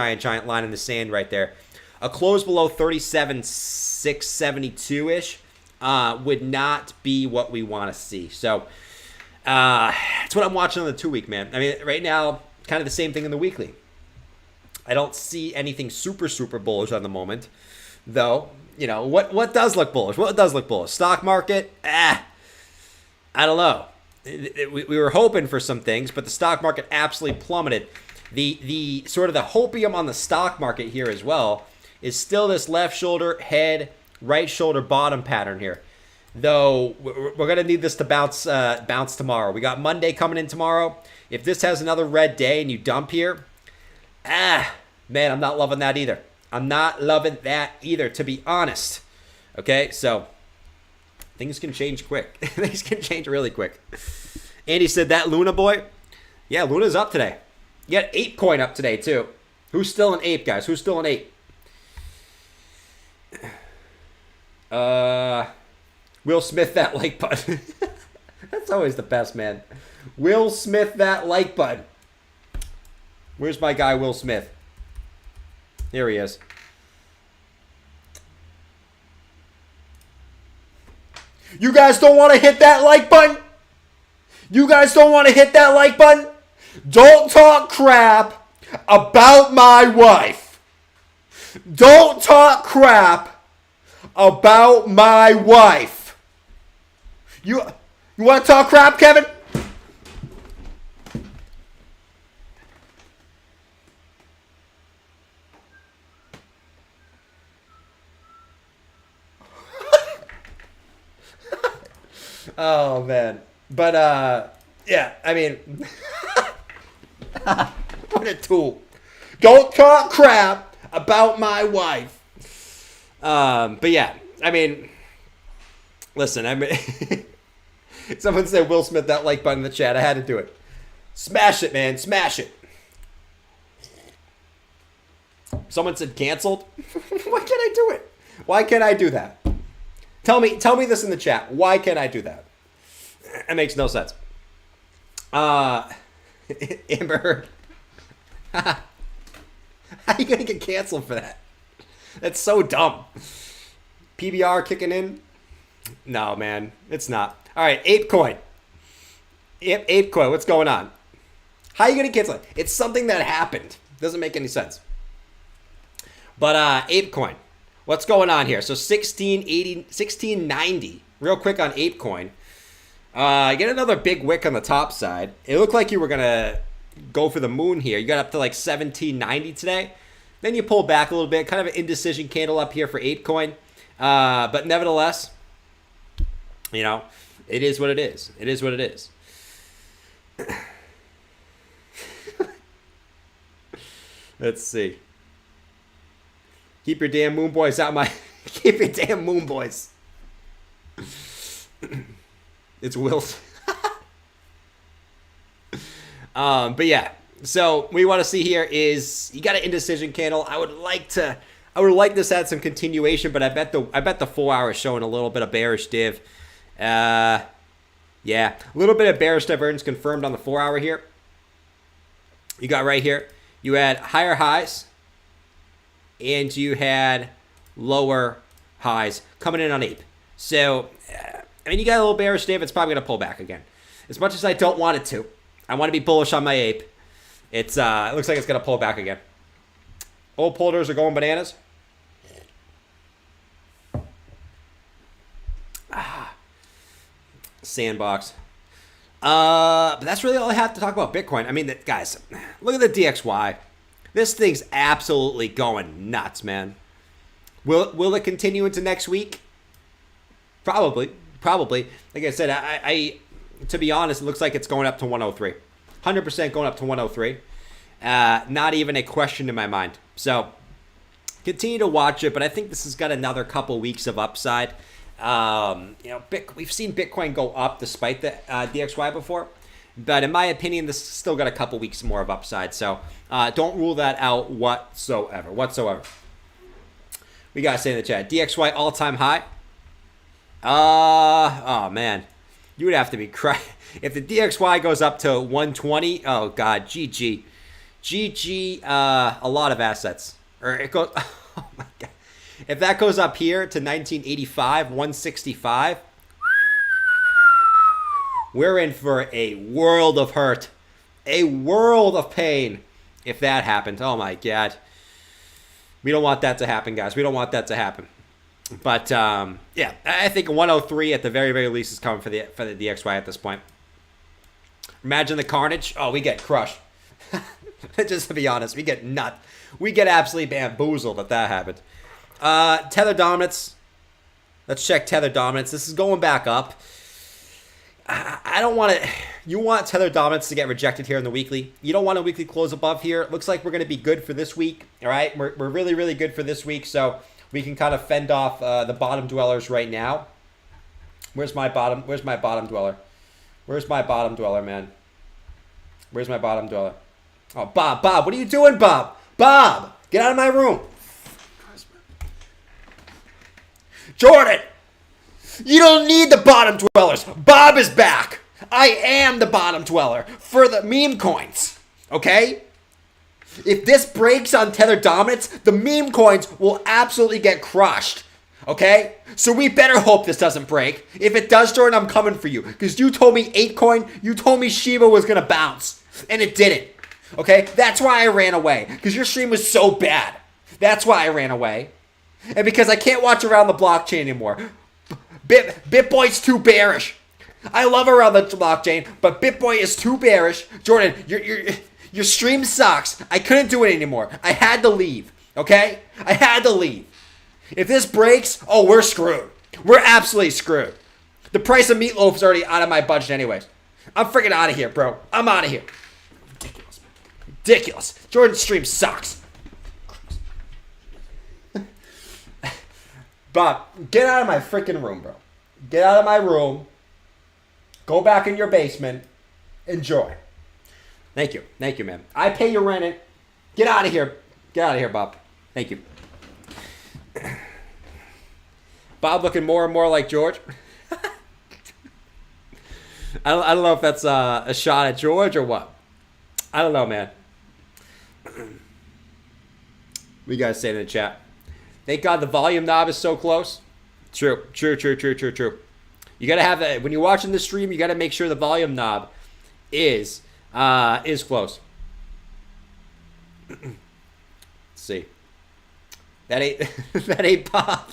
line in the sand right there. A close below 37.672-ish would not be what we want to see. So that's what I'm watching on the 2-week, man. I mean, right now, kind of the same thing in the weekly. I don't see anything super bullish on the moment, though. You know, what does look bullish? What does look bullish? Stock market? I don't know. We were hoping for some things, but the stock market absolutely plummeted. The sort of the hopium on the stock market here as well is still this left shoulder, head, right shoulder, bottom pattern here. Though we're going to need this to bounce tomorrow. We got Monday coming in tomorrow. If this has another red day and you dump here, man, I'm not loving that either. To be honest. Okay, so things can change quick. Things can change really quick. Andy said that Luna boy. Yeah, Luna's up today. You got Ape Coin up today too. Who's still an ape, guys? Who's still an ape? Will Smith that like button. That's always the best, man. Will Smith that like button. Where's my guy Will Smith? Here he is. You guys don't want to hit that like button? Don't talk crap about my wife. Don't talk crap about my wife. You want to talk crap, Kevin? Oh, man. But, yeah, I mean, what a tool. Don't talk crap about my wife. But, yeah, I mean, listen, I mean, someone said Will Smith that like button in the chat. I had to do it. Smash it, man. Smash it. Someone said canceled. Why can't I do it? Why can't I do that? Tell me this in the chat. Why can't I do that? It makes no sense. Amber Heard. How are you gonna get canceled for that? That's so dumb. PBR kicking in? No, man, it's not. All right, ApeCoin. ApeCoin, what's going on? How are you gonna cancel it? It's something that happened. Doesn't make any sense. But ApeCoin, what's going on here? So 1690. Real quick on ApeCoin. Get another big wick on the top side. It looked like you were gonna go for the moon here. You got up to like 1790 today. Then you pull back a little bit. Kind of an indecision candle up here for ApeCoin. But nevertheless, you know, it is what it is. It is what it is. Let's see. Keep your damn moon boys out my... Keep your damn moon boys. It's Wilt. But yeah. So what we want to see here is you got an indecision candle. I would like this to add some continuation, but I bet the 4 hour is showing a little bit of bearish div. Yeah, a little bit of bearish divergence confirmed on the 4 hour here. You got right here. You had higher highs, and you had lower highs coming in on Ape. So, I mean, you got a little bearish div. It's probably going to pull back again. As much as I don't want it to, I want to be bullish on my Ape. It looks like it's going to pull back again. Old holders are going bananas. Sandbox. But that's really all I have to talk about Bitcoin. I mean, guys, look at the DXY. This thing's absolutely going nuts, man. Will it continue into next week? Probably. Like I said, I to be honest, it looks like it's going up to 103. 100% going up to 103. Not even a question in my mind. So continue to watch it, but I think this has got another couple weeks of upside. We've seen Bitcoin go up despite the DXY before, but in my opinion, this has still got a couple weeks more of upside. So don't rule that out whatsoever. We gotta say in the chat, DXY all-time high. Oh man, you would have to be crying if the DXY goes up to 120. Oh god, GG. A lot of assets, or it goes. Oh my god. If that goes up here to 1985, 165, we're in for a world of hurt, a world of pain if that happens. Oh my god. We don't want that to happen, guys. We don't want that to happen. But yeah, I think 103 at the very, very least is coming for the DXY at this point. Imagine the carnage. Oh, we get crushed. Just to be honest, we get absolutely bamboozled if that happened. Tether dominance. Let's check tether dominance. This is going back up. I don't want it. You want tether dominance to get rejected here in the weekly. You don't want a weekly close above here. It looks like we're going to be good for this week. All right, we're really, really good for this week. So we can kind of fend off the bottom dwellers right now. Where's my bottom dweller? Where's my bottom dweller, man? Where's my bottom dweller? Oh, Bob, what are you doing, Bob? Bob, get out of my room. Jordan, you don't need the bottom dwellers. Bob is back. I am the bottom dweller for the meme coins. Okay? If this breaks on tether dominance, the meme coins will absolutely get crushed. Okay? So we better hope this doesn't break. If it does, Jordan, I'm coming for you. Because you told me ApeCoin, you told me Shiba was going to bounce. And it didn't. Okay? That's why I ran away. Because your stream was so bad. That's why I ran away. And because I can't watch Around the Blockchain anymore. BitBoy's too bearish. I love Around the Blockchain, but BitBoy is too bearish. Jordan, your stream sucks. I couldn't do it anymore. I had to leave. Okay? I had to leave. If this breaks, oh, we're screwed. We're absolutely screwed. The price of meatloaf is already out of my budget anyways. I'm freaking out of here, bro. I'm out of here. Ridiculous. Jordan's stream sucks. Bob, get out of my freaking room, bro. Get out of my room. Go back in your basement. Enjoy. Thank you, man. I pay your rent. Get out of here. Get out of here, Bob. Thank you. Bob looking more and more like George. I don't know if that's a shot at George or what. I don't know, man. What you guys say in the chat? Thank God the volume knob is so close. True. You gotta have that when you're watching the stream. You gotta make sure the volume knob is close. Let's see. That ain't Bob.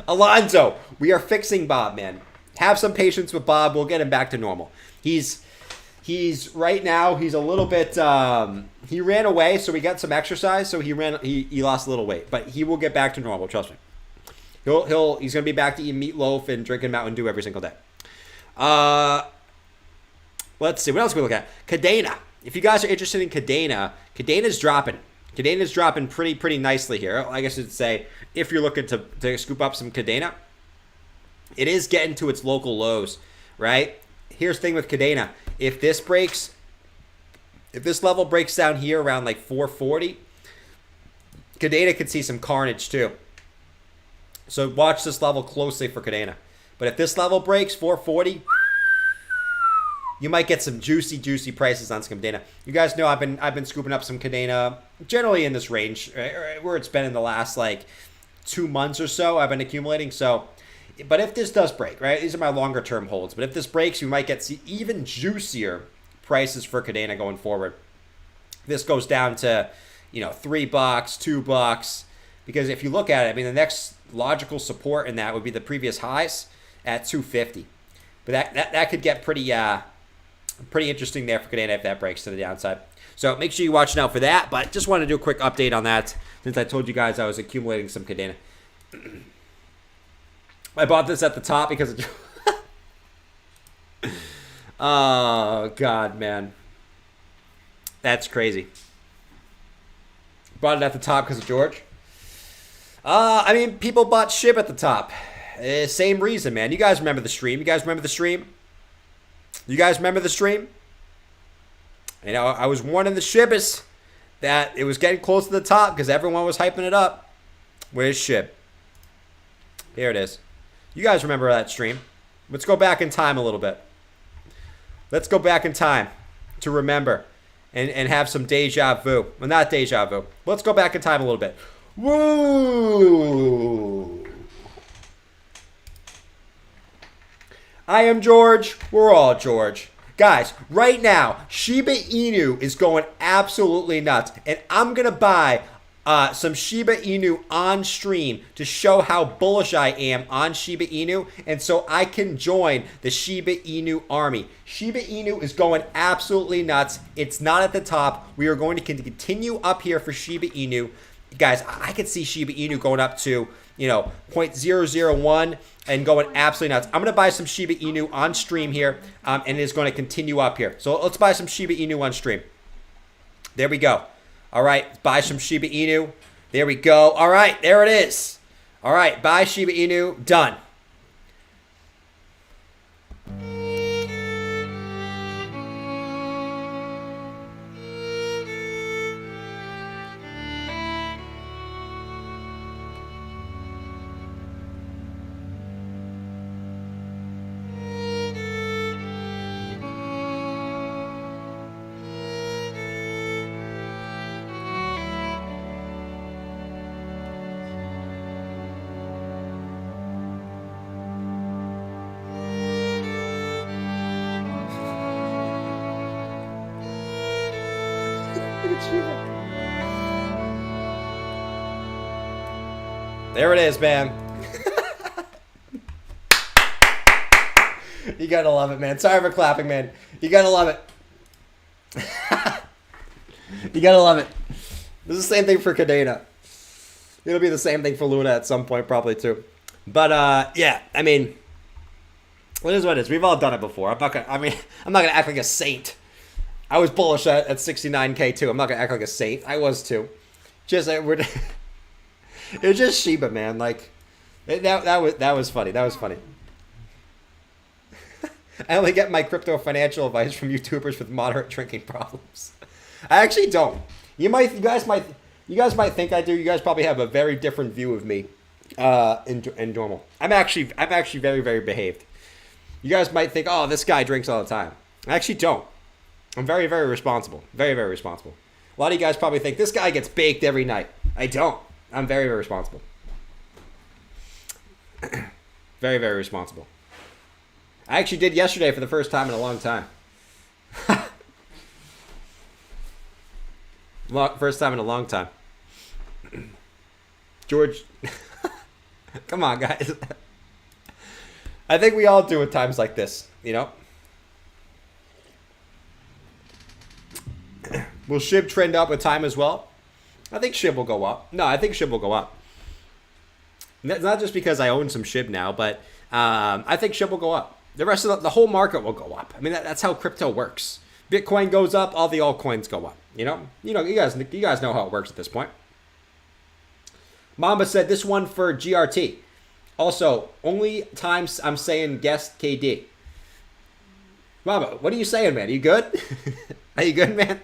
Alonzo, we are fixing Bob, man. Have some patience with Bob. We'll get him back to normal. He's right now. He's a little bit. He ran away, so we got some exercise. So he lost a little weight, but he will get back to normal. Trust me. He's gonna be back to eating meatloaf and drinking Mountain Dew every single day. Let's see. What else can we look at? Cadena. If you guys are interested in Cadena's dropping. Cadena's dropping pretty nicely here. I guess I'd say if you're looking to scoop up some Cadena, it is getting to its local lows, right? Here's the thing with Cadena. If this level breaks down here around like 440, Cadena could see some carnage too. So watch this level closely for Cadena. But if this level breaks 440, you might get some juicy prices on some Cadena. You guys know I've been scooping up some Cadena generally in this range where it's been in the last like 2 months or so. I've been accumulating. So, but if this does break, right? These are my longer term holds. But if this breaks, you might get even juicier prices for Cadena going forward. This goes down to, $3, $2. Because if you look at it, I mean, the next logical support in that would be the previous highs at 250. But that could get pretty interesting there for Cadena if that breaks to the downside. So make sure you watch out for that. But just wanted to do a quick update on that since I told you guys I was accumulating some Cadena. I bought this at the top because of... Oh, God, man. That's crazy. Bought it at the top because of George. I mean, people bought SHIB at the top. Same reason, man. You guys remember the stream? You guys remember the stream? I was warning the SHIBers that it was getting close to the top because everyone was hyping it up. Where's SHIB? Here it is. You guys remember that stream. Let's go back in time a little bit. Let's go back in time to remember and have some deja vu. Well, not deja vu. Let's go back in time a little bit. Woo! I am George. We're all George. Guys, right now, Shiba Inu is going absolutely nuts. And I'm going to buy some Shiba Inu on stream to show how bullish I am on Shiba Inu. And so I can join the Shiba Inu army. Shiba Inu is going absolutely nuts. It's not at the top. We are going to continue up here for Shiba Inu. Guys, I could see Shiba Inu going up to, 0.001 and going absolutely nuts. I'm going to buy some Shiba Inu on stream here, and it's going to continue up here. So let's buy some Shiba Inu on stream. There we go. All right, buy some Shiba Inu. There we go. All right, there it is. All right, buy Shiba Inu. Done. There it is, man. You gotta love it, man. Sorry for clapping, man. You gotta love it. You gotta love it. This is the same thing for Cadena. It'll be the same thing for Luna at some point, probably too. But yeah, I mean, what is what it is. We've all done it before. I'm not gonna act like a saint. I was bullish at 69K too. I'm not gonna act like a saint. I was too. Just it was just Shiba, man. Like that was funny. That was funny. I only get my crypto financial advice from YouTubers with moderate drinking problems. I actually don't. You guys might think I do. You guys probably have a very different view of me in normal. I'm actually very, very behaved. You guys might think, oh, this guy drinks all the time. I actually don't. I'm very, very responsible. Very, very responsible. A lot of you guys probably think this guy gets baked every night. I don't. I'm very, very responsible. Very, very responsible. I actually did yesterday for the first time in a long time. First time in a long time. George, come on, guys. I think we all do at times like this, you know? Will SHIB trend up with time as well? I think SHIB will go up. No, I think SHIB will go up. Not just because I own some SHIB now, but I think SHIB will go up. The rest of the whole market will go up. I mean, that's how crypto works. Bitcoin goes up, all the altcoins go up. You know, you guys know how it works at this point. Mamba said this one for GRT. Also, only times I'm saying guest KD. Mamba, what are you saying, man? Are you good? Are you good, man?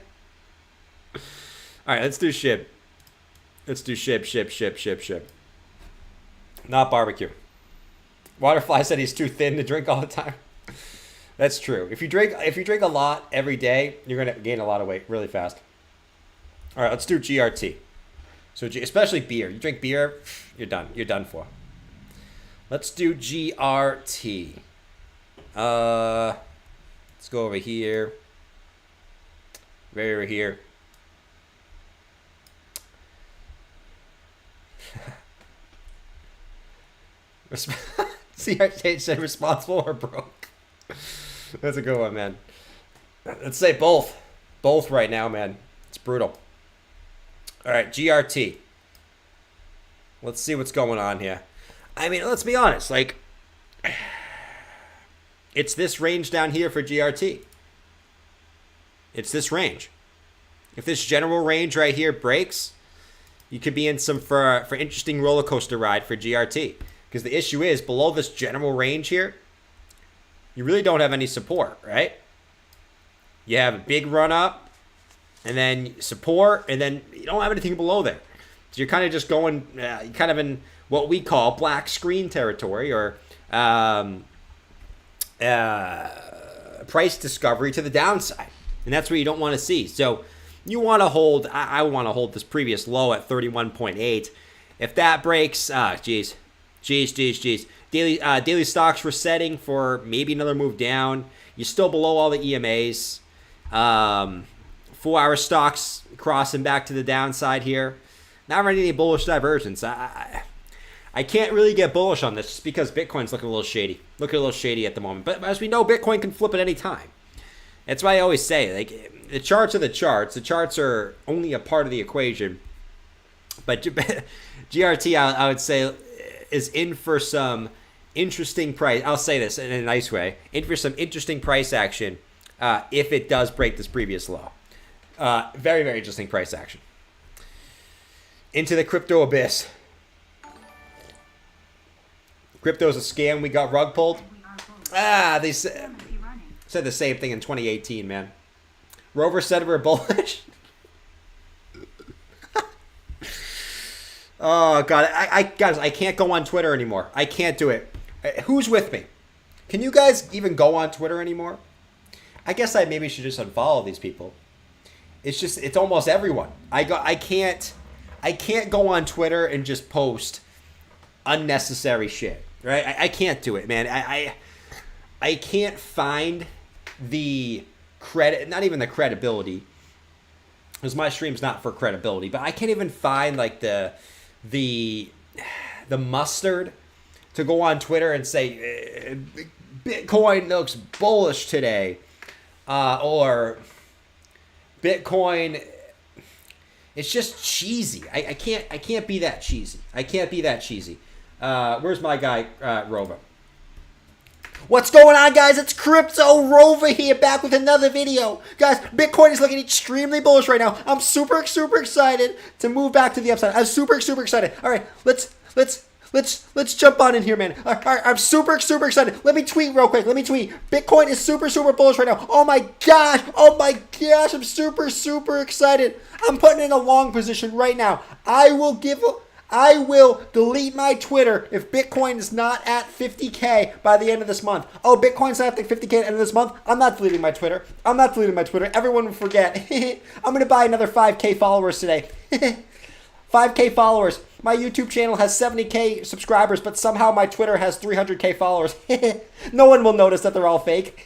All right, let's do SHIB. Let's do SHIB. Not barbecue. Waterfly said he's too thin to drink all the time. That's true. If you drink a lot every day, you're gonna gain a lot of weight really fast. All right, let's do GRT. So especially beer. You drink beer, you're done. You're done for. Let's do GRT. Let's go over here. Right over here. CRT said responsible or broke. That's a good one, man. Let's say both. Both right now, man. It's brutal. All right, GRT. Let's see what's going on here. I mean, let's be honest. Like, it's this range down here for GRT. It's this range. If this general range right here breaks, you could be in some for interesting roller coaster ride for GRT. Because the issue is, below this general range here, you really don't have any support, right? You have a big run up, and then support, and then you don't have anything below there. So you're kind of just going, kind of in what we call black screen territory, or price discovery to the downside. And that's what you don't want to see. So you want to hold, I want to hold this previous low at 31.8. If that breaks, geez. Daily stocks were setting for maybe another move down. You're still below all the EMAs. 4-hour stocks crossing back to the downside here. Not really any bullish divergence. I can't really get bullish on this just because Bitcoin's looking a little shady. At the moment. But as we know, Bitcoin can flip at any time. That's why I always say, like, the charts are the charts. The charts are only a part of the equation. But GRT, I would say, is in for some interesting price. I'll say this in a nice way. In for some interesting price action if it does break this previous low. Very, very interesting price action. Into the crypto abyss. Crypto's a scam. We got rug pulled. They said the same thing in 2018, man. Rover said we're bullish. Oh, God. Guys, I can't go on Twitter anymore. I can't do it. Who's with me? Can you guys even go on Twitter anymore? I guess I maybe should just unfollow these people. It's almost everyone. I can't go on Twitter and just post unnecessary shit, right? I can't do it, man. I can't find the credit, not even the credibility, because my stream's not for credibility, but I can't even find like the mustard to go on Twitter and say Bitcoin looks bullish today, or Bitcoin. It's just cheesy. I can't be that cheesy. Where's my guy Rova? What's going on, guys? It's Crypto Rover here, back with another video. Guys, Bitcoin is looking extremely bullish right now. I'm super excited to move back to the upside. I'm super excited. All right, let's Let's jump on in here, man. All right, I'm super excited. Let me tweet real quick. Bitcoin is super bullish right now. Oh my gosh. I'm super excited. I'm putting in a long position right now. I will delete my Twitter if Bitcoin is not at 50K by the end of this month. Oh, Bitcoin's not at 50K at the end of this month? I'm not deleting my Twitter. Everyone will forget. I'm going to buy another 5K followers today. 5K followers. My YouTube channel has 70K subscribers, but somehow my Twitter has 300K followers. No one will notice that they're all fake.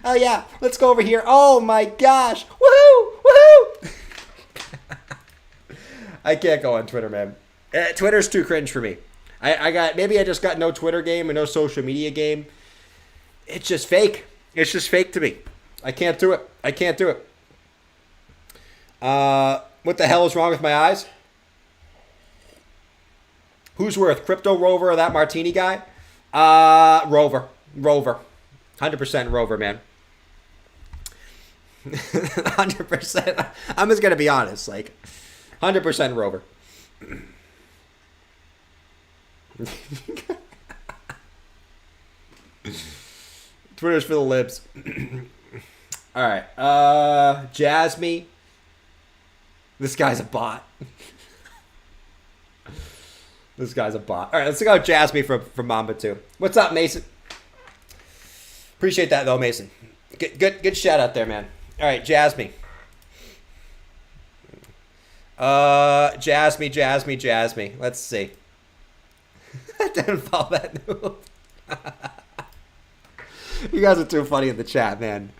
Oh, yeah. Let's go over here. Oh, my gosh. Woohoo! I can't go on Twitter, man. Twitter's too cringe for me. Maybe I just got no Twitter game and no social media game. It's just fake. It's just fake to me. I can't do it. What the hell is wrong with my eyes? Who's worth, Crypto Rover or that Martini guy? Rover. 100% Rover, man. 100%. I'm just going to be honest. 100% Rover. Twitter's for the libs. All right. Jasmine. This guy's a bot. All right, let's go Jasmine from Mamba 2. What's up, Mason? Appreciate that, though, Mason. Good shout out there, man. All right, Jasmine. Jasmine. Let's see. I didn't follow that move. You guys are too funny in the chat, man.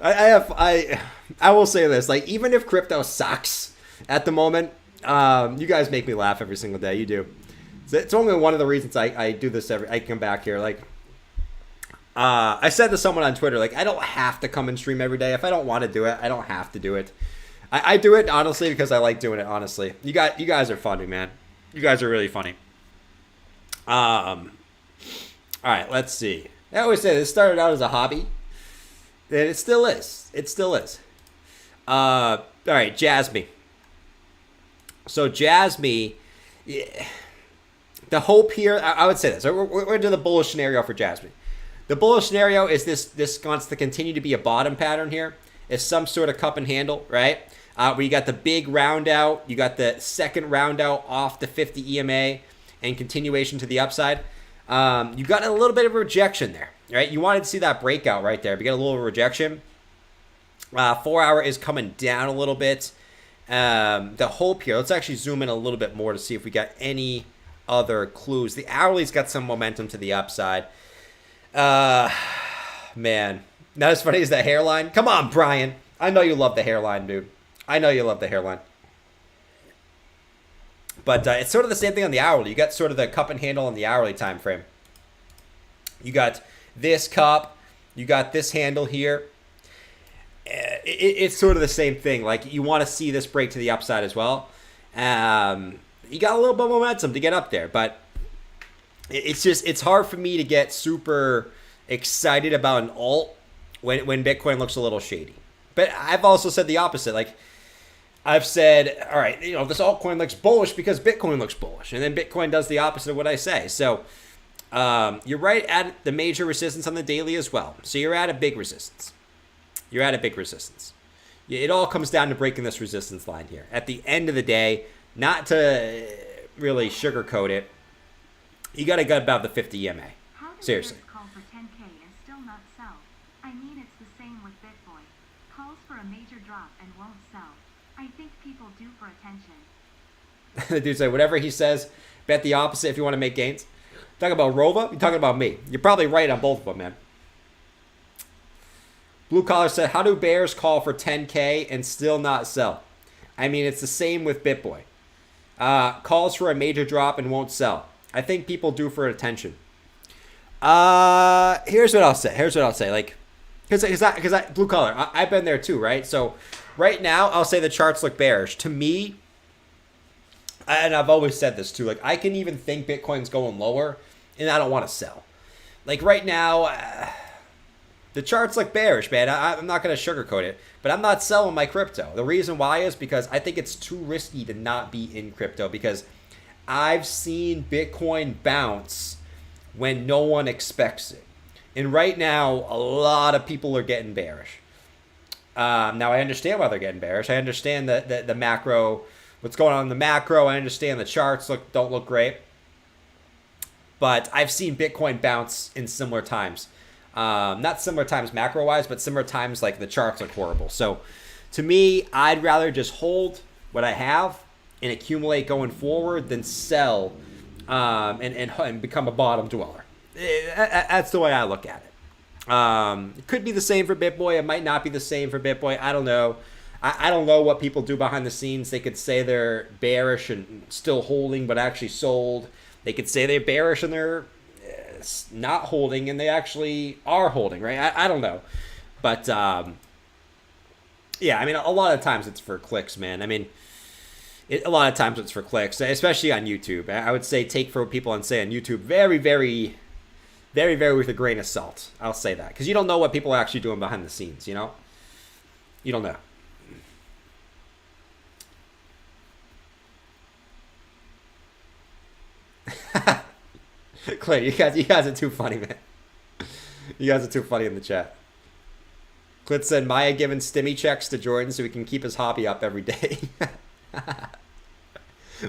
I will say this, even if crypto sucks at the moment, you guys make me laugh every single day. You do. It's only one of the reasons I do this I come back here. I said to someone on Twitter, I don't have to come and stream every day. If I don't want to do it, I don't have to do it. I do it honestly because I like doing it. Honestly, you guys are funny, man. You guys are really funny. All right, let's see. I always say this started out as a hobby, and it still is. All right, Jasmine. So Jasmine, yeah, the hope here, I would say this. We're into the bullish scenario for Jasmine. The bullish scenario is this wants to continue to be a bottom pattern here. It's some sort of cup and handle, right? Where you got the big round out, you got the second round out off the 50 EMA, and continuation to the upside. You got a little bit of rejection there, right? You wanted to see that breakout right there. But you got a little rejection. 4 hour is coming down a little bit. The hope here, let's actually zoom in a little bit more to see if we got any other clues. The hourly's got some momentum to the upside. Man, not as funny as the hairline. Come on, Brian. I know you love the hairline, dude. I know you love the hairline. But it's sort of the same thing on the hourly. You got sort of the cup and handle on the hourly time frame. You got this cup. You got this handle here. It's sort of the same thing. You want to see this break to the upside as well. You got a little bit of momentum to get up there, but it's hard for me to get super excited about an alt when Bitcoin looks a little shady. But I've also said the opposite. I've said, all right, this altcoin looks bullish because Bitcoin looks bullish, and then Bitcoin does the opposite of what I say. So you're right at the major resistance on the daily as well. So you're at a big resistance. It all comes down to breaking this resistance line here. At the end of the day, not to really sugarcoat it, you got to get above the 50 EMA. Seriously. Call for 10K and still not sell. I mean, it's the same with Bitcoin. Calls for a major drop and won't sell. I think people do for attention. The dude said, whatever he says, bet the opposite if you want to make gains. Talking about Rova, you're talking about me. You're probably right on both of them, man. Blue Collar said, how do bears call for 10K and still not sell? I mean, it's the same with BitBoy. Calls for a major drop and won't sell. I think people do for attention. Here's what I'll say. Because Blue Collar, I've been there too, right? So right now, I'll say the charts look bearish. To me, and I've always said this too, I can even think Bitcoin's going lower, and I don't want to sell. Right now, the charts look bearish, man. I'm not going to sugarcoat it, but I'm not selling my crypto. The reason why is because I think it's too risky to not be in crypto, because I've seen Bitcoin bounce when no one expects it. And right now, a lot of people are getting bearish. Now, I understand why they're getting bearish. I understand the macro, what's going on in the macro. I understand the charts don't look great. But I've seen Bitcoin bounce in similar times. Not similar times macro-wise, but similar times like the charts look horrible. So to me, I'd rather just hold what I have and accumulate going forward than sell and become a bottom dweller. That's the way I look at it. It could be the same for BitBoy. It might not be the same for BitBoy. I don't know. I don't know what people do behind the scenes. They could say they're bearish and still holding, but actually sold. They could say they're bearish and they're not holding, and they actually are holding, right? I don't know. But, yeah, I mean, a lot of times it's for clicks, man. I mean, a lot of times it's for clicks, especially on YouTube. I would say take for what people say on YouTube very, very, very, very with a grain of salt. I'll say that. Because you don't know what people are actually doing behind the scenes, you know? You don't know. Clay, you guys are too funny, man. You guys are too funny in the chat. Clint said Maya giving stimmy checks to Jordan so he can keep his hobby up every day.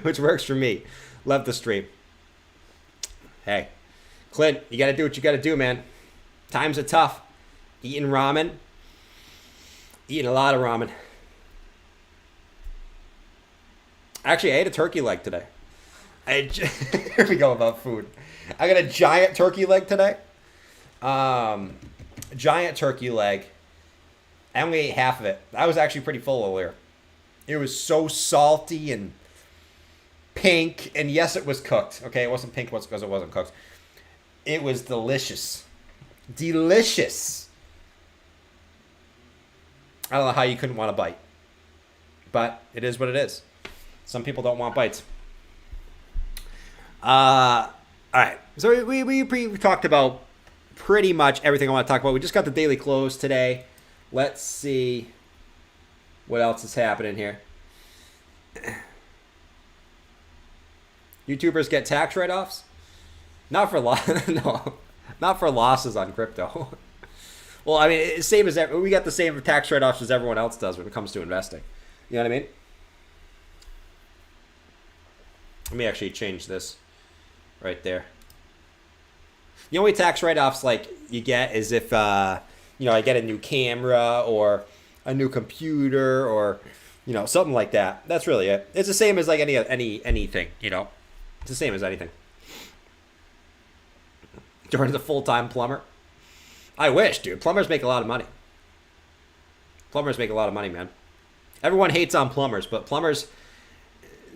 Which works for me. Love the stream. Hey, Clint, you got to do what you got to do, man. Times are tough. Eating ramen. Eating a lot of ramen. Actually, I ate a turkey leg today. Here we go about food. I got a giant turkey leg today. Giant turkey leg. I only ate half of it. I was actually pretty full earlier. It was so salty and pink. And yes, it was cooked. Okay, it wasn't pink because it wasn't cooked. It was delicious. Delicious. I don't know how you couldn't want a bite. But it is what it is. Some people don't want bites. All right. So we talked about pretty much everything I want to talk about. We just got the daily close today. Let's see what else is happening here. YouTubers get tax write-offs? Not for no, not for losses on crypto. Well, I mean, same as we got the same tax write-offs as everyone else does when it comes to investing. You know what I mean? Let me actually change this right there. The only tax write-offs like you get is if I get a new camera or a new computer or something like that. That's really it. It's the same as like anything. It's the same as anything. Jordan's a full-time plumber. I wish, dude. Plumbers make a lot of money. Plumbers make a lot of money, man. Everyone hates on plumbers, but plumbers,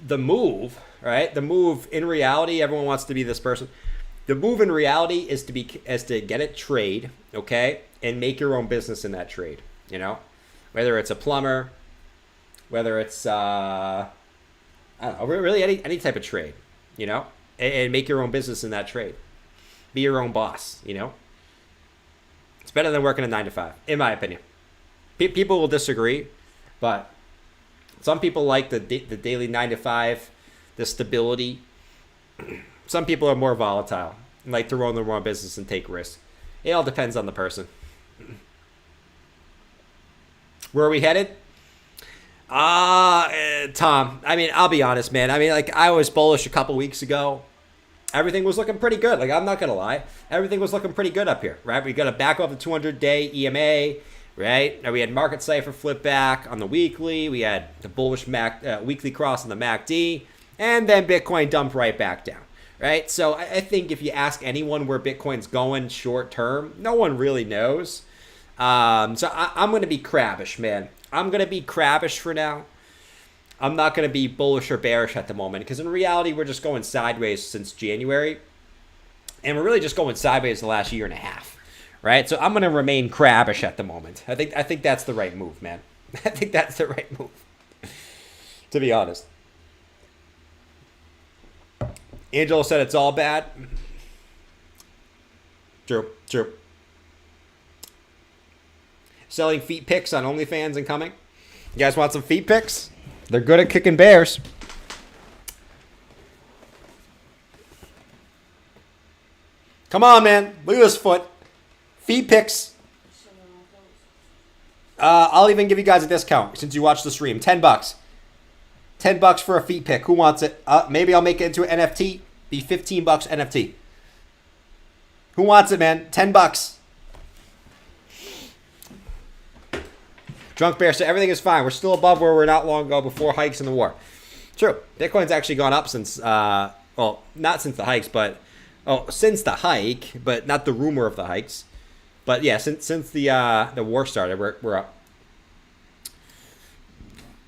the move, right? The move in reality, everyone wants to be this person. The move in reality is to get a trade, okay, and make your own business in that trade. Whether it's a plumber, whether it's I don't know, really any type of trade, and make your own business in that trade. Be your own boss, It's better than working a 9-to-5, in my opinion. People will disagree, but some people like the daily 9-to-5, the stability. Some people are more volatile and like to run their own business and take risks. It all depends on the person. Where are we headed? Tom, I mean, I'll be honest, man. I mean, like, I was bullish a couple weeks ago. Everything was looking pretty good. Like, I'm not going to lie. Everything was looking pretty good up here, right? We got a back off the 200-day EMA, right? Now we had market cipher flip back on the weekly. We had the bullish weekly cross on the MACD. And then Bitcoin dumped right back down, right? So I think if you ask anyone where Bitcoin's going short term, no one really knows. So I'm going to be crabbish, man. I'm going to be crabbish for now. I'm not going to be bullish or bearish at the moment because in reality, we're just going sideways since January. And we're really just going sideways the last year and a half, right? So I'm going to remain crabbish at the moment. I think that's the right move, man. I think that's the right move, to be honest. Angelo said it's all bad. True. Selling feet pics on OnlyFans and coming. You guys want some feet pics? They're good at kicking bears. Come on, man. Look at this foot. Feet picks. I'll even give you guys a discount since you watched the stream. $10. $10 for a feet pick. Who wants it? Maybe I'll make it into an NFT. Be $15 NFT. Who wants it, man? $10. Drunk Bear said everything is fine. We're still above where we were not long ago before hikes in the war. True. Bitcoin's actually gone up since, well, not since the hikes, but, since the hike, but not the rumor of the hikes. But yeah, since the war started, we're up.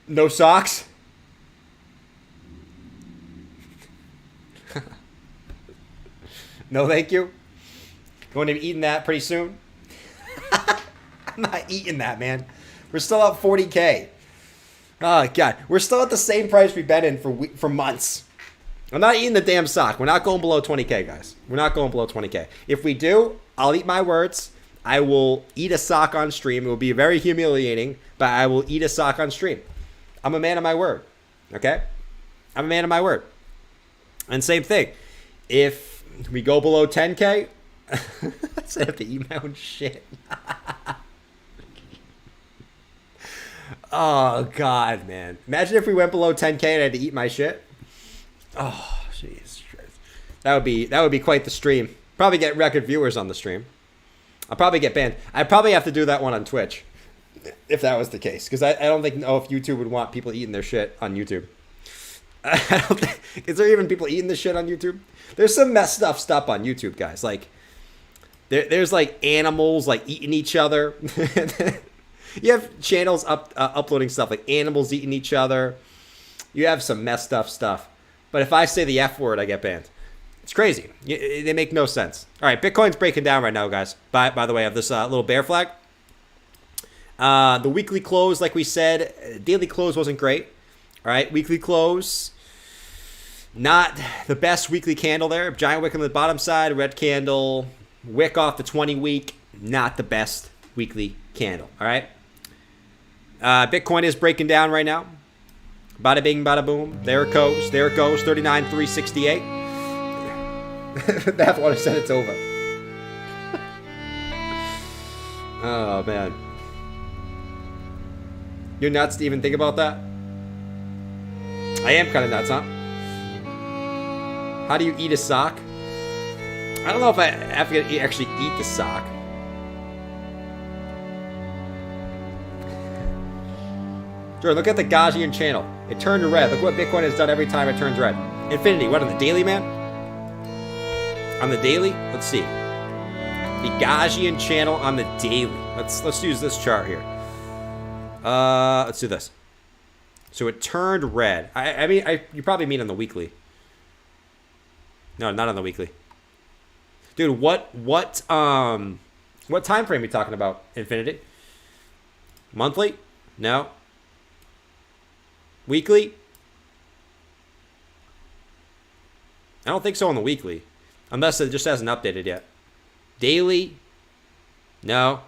No socks? No, thank you. Going to be eating that pretty soon? I'm not eating that, man. We're still up 40K. Oh, God. We're still at the same price we've been in for months. I'm not eating the damn sock. We're not going below 20K, guys. We're not going below 20K. If we do, I'll eat my words. I will eat a sock on stream. It will be very humiliating, but I will eat a sock on stream. I'm a man of my word, okay? I'm a man of my word. And same thing. If we go below 10K, I have to eat my own shit. Oh, God, man. Imagine if we went below 10K and I had to eat my shit. Oh, jeez. That would be quite the stream. Probably get record viewers on the stream. I'll probably get banned. I'd probably have to do that one on Twitch if that was the case. Because I don't know if YouTube would want people eating their shit on YouTube. I don't think, is there even people eating this shit on YouTube? There's some messed up stuff on YouTube, guys. Like, there's like animals like eating each other. You have channels uploading stuff like animals eating each other. You have some messed up stuff. But if I say the F word, I get banned. It's crazy. They make no sense. All right, Bitcoin's breaking down right now, guys. By the way, I have this little bear flag. The weekly close, like we said, daily close wasn't great. All right, weekly close, not the best weekly candle there. Giant wick on the bottom side, red candle, wick off the 20-week, not the best weekly candle. All right. Bitcoin is breaking down right now. Bada bing, bada boom. There it goes. There it goes. 39,368. Bathwater said it's over. Oh, man. You're nuts to even think about that? I am kind of nuts, huh? How do you eat a sock? I don't know if I have to actually eat the sock. Jordan, look at the Gaussian channel. It turned red. Look what Bitcoin has done every time it turns red. Infinity, what, on the daily, man? On the daily? Let's see. The Gaussian channel on the daily. Let's use this chart here. Let's do this. So it turned red. I mean, you probably mean on the weekly. No, not on the weekly. Dude, what time frame are we talking about, Infinity? Monthly? No. Weekly? I don't think so on the weekly. Unless it just hasn't updated yet. Daily? No.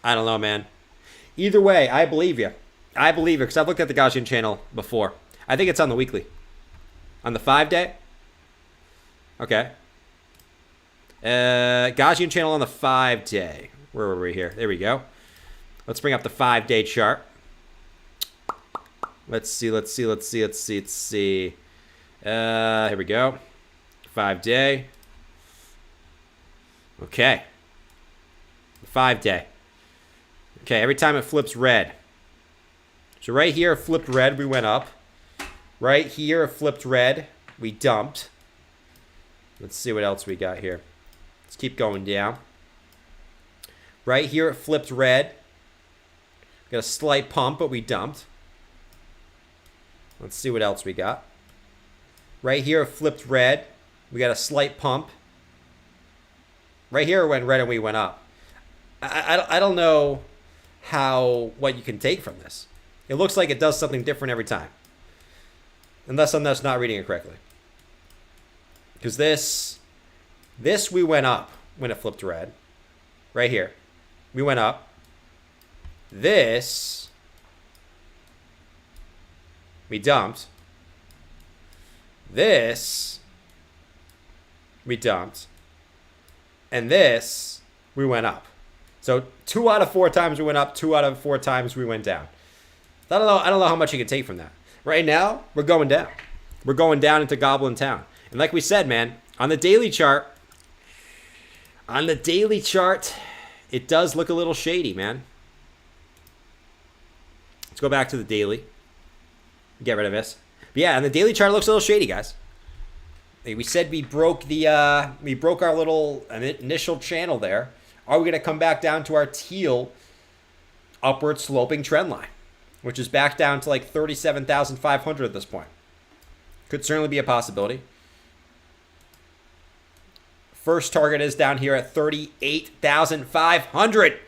I don't know, man. Either way, I believe you. I believe you because I've looked at the Gaussian channel before. I think it's on the weekly. On the 5-day? Okay. Gaussian channel on the 5-day. Where were we here? There we go. Let's bring up the 5-day chart. Let's see. Here we go. 5-day. Okay. 5-day. Okay, every time it flips red. So right here it flipped red, we went up. Right here it flipped red, we dumped. Let's see what else we got here. Let's keep going down. Right here it flipped red. Got a slight pump, but we dumped. Let's see what else we got. Right here it flipped red. We got a slight pump. Right here it went red and we went up. I don't know what you can take from this. It looks like it does something different every time. Unless I'm just not reading it correctly. Because this we went up when it flipped red. Right here. We went up. This we dumped. This we dumped. And this, we went up. So 2 out of 4 times we went up, 2 out of 4 times we went down. I don't know how much you can take from that. Right now, we're going down. We're going down into Goblin Town. And like we said, man, on the daily chart, it does look a little shady, man. Let's go back to the daily. Get rid of this. But yeah, on the daily chart, it looks a little shady, guys. We said we broke our little initial channel there. Are we going to come back down to our teal upward sloping trend line, which is back down to like 37,500 at this point? Could certainly be a possibility. First target is down here at 38,500.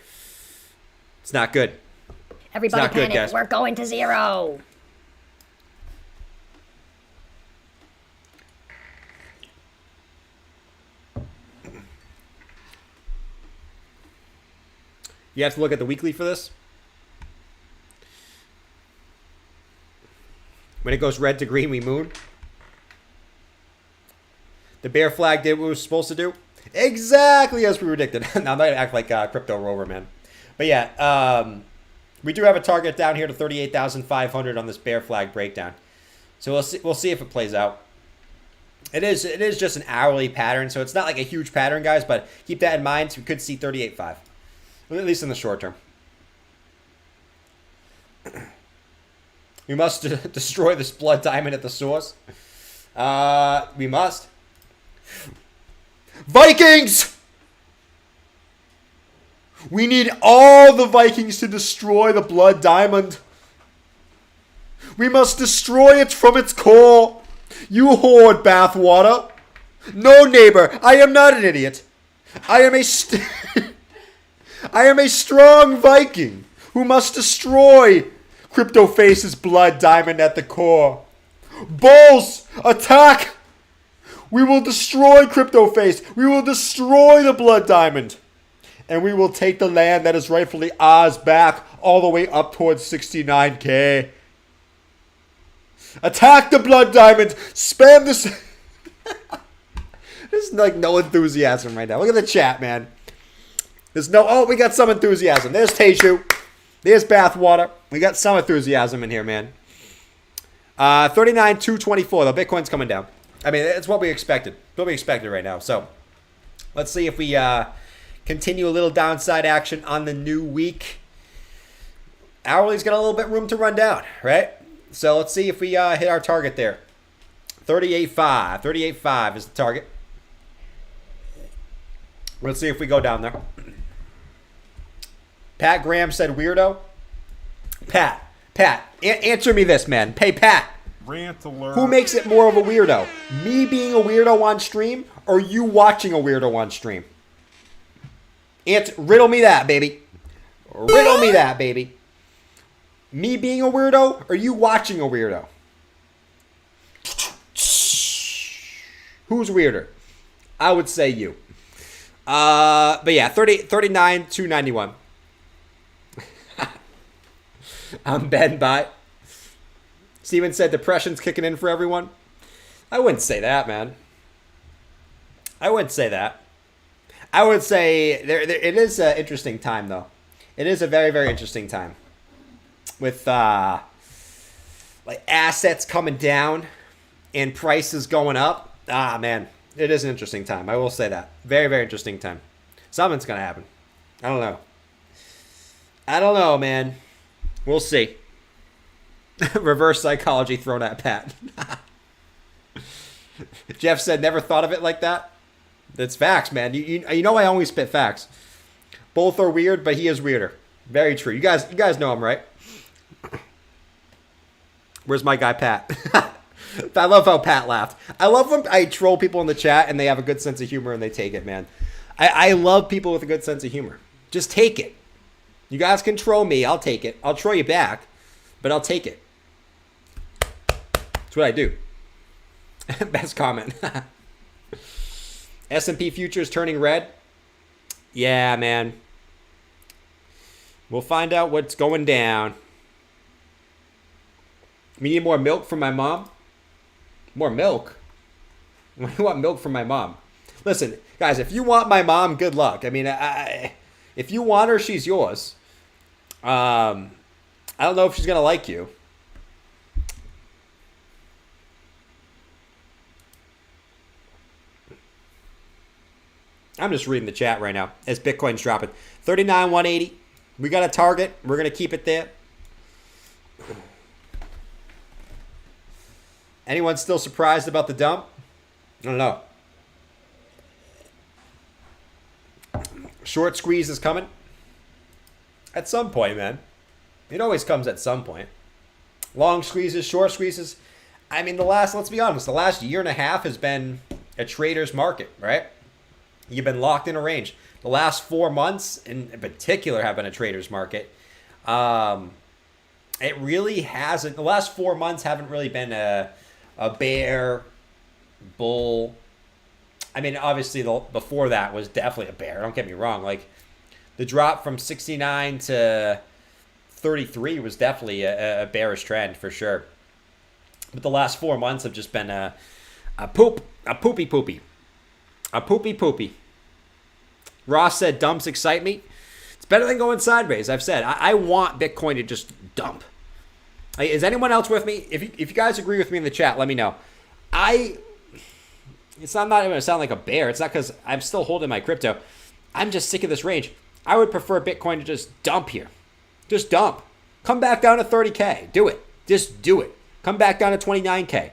It's not good. Everybody not good, panic. guys. We're going to zero. You have to look at the weekly for this. When it goes red to green, we moon. The bear flag did what it was supposed to do. Exactly as we predicted. Now, I'm not going to act like Crypto Rover, man. But yeah, we do have a target down here to 38,500 on this bear flag breakdown. So we'll see if it plays out. It is just an hourly pattern, so it's not like a huge pattern, guys, but keep that in mind. So we could see 38.5. At least in the short term. We must destroy this blood diamond at the source. We must. Vikings! We need all the Vikings to destroy the blood diamond. We must destroy it from its core. You hoard bathwater. No, neighbor, I am not an idiot. I am a strong Viking who must destroy Cryptoface's blood diamond at the core. Bulls, attack! We will destroy Cryptoface. We will destroy the blood diamond. And we will take the land that is rightfully ours back all the way up towards 69K. Attack the blood diamond. Spam this. There's like no enthusiasm right now. Look at the chat, man. There's no, oh, we got some enthusiasm. There's Teju. There's Bathwater. We got some enthusiasm in here, man. 39,224. The Bitcoin's coming down. I mean, it's what we expected. What we expected right now. So, let's see if we continue a little downside action on the new week. Hourly's got a little bit room to run down, right? So, let's see if we hit our target there. 38.5. 38.5 is the target. Let's see if we go down there. Pat Graham said weirdo. Pat, answer me this, man. Hey, Pat. Rant alert. Who makes it more of a weirdo? Me being a weirdo on stream or you watching a weirdo on stream? Riddle me that, baby. Riddle me that, baby. Me being a weirdo or you watching a weirdo? Who's weirder? I would say you. But yeah, 39,291. I'm Ben by. Steven said depression's kicking in for everyone. I wouldn't say that, man. I wouldn't say that. I would say it is an interesting time, though. It is a very, very interesting time. With like assets coming down and prices going up. Ah, man. It is an interesting time. I will say that. Very, very interesting time. Something's going to happen. I don't know. I don't know, man. We'll see. Reverse psychology thrown at Pat. Jeff said, never thought of it like that. That's facts, man. You know I always spit facts. Both are weird, but he is weirder. Very true. You guys know him, right? Where's my guy, Pat? I love how Pat laughed. I love when I troll people in the chat and they have a good sense of humor and they take it, man. I love people with a good sense of humor. Just take it. You guys can troll me. I'll take it. I'll troll you back, but I'll take it. That's what I do. Best comment. S&P futures turning red. Yeah, man. We'll find out what's going down. We need more milk from my mom. More milk? I want milk from my mom. Listen, guys, if you want my mom, good luck. I mean, if you want her, she's yours. I don't know if she's going to like you. I'm just reading the chat right now as Bitcoin's dropping. 39,180. We got a target. We're going to keep it there. Anyone still surprised about the dump? I don't know. Short squeeze is coming. At some point, man. It always comes at some point. Long squeezes, short squeezes. I mean, let's be honest, the last year and a half has been a trader's market, right? You've been locked in a range. The last 4 months, in particular, have been a trader's market. It really hasn't. The last 4 months haven't really been a bear, bull. I mean, obviously, before that was definitely a bear. Don't get me wrong. Like, the drop from 69 to 33 was definitely a bearish trend for sure. But the last 4 months have just been a poopy. A poopy. Ross said dumps excite me. It's better than going sideways. I've said I want Bitcoin to just dump. Is anyone else with me? If you guys agree with me in the chat, let me know. It's not going to sound like a bear. It's not because I'm still holding my crypto. I'm just sick of this range. I would prefer Bitcoin to just dump here. Just dump. Come back down to 30K. Do it. Just do it. Come back down to 29K.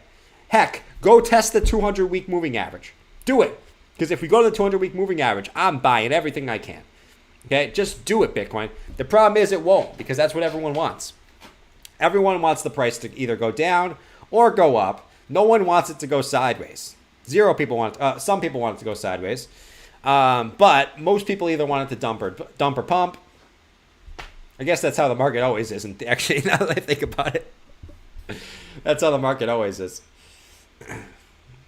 Heck, go test the 200-week moving average. Do it. Because if we go to the 200-week moving average, I'm buying everything I can. Okay? Just do it, Bitcoin. The problem is it won't, because that's what everyone wants. Everyone wants the price to either go down or go up. No one wants it to go sideways. Some people want it to go sideways. But most people either want it to dump or pump. I guess that's how the market always is. And actually, now that I think about it, that's how the market always is.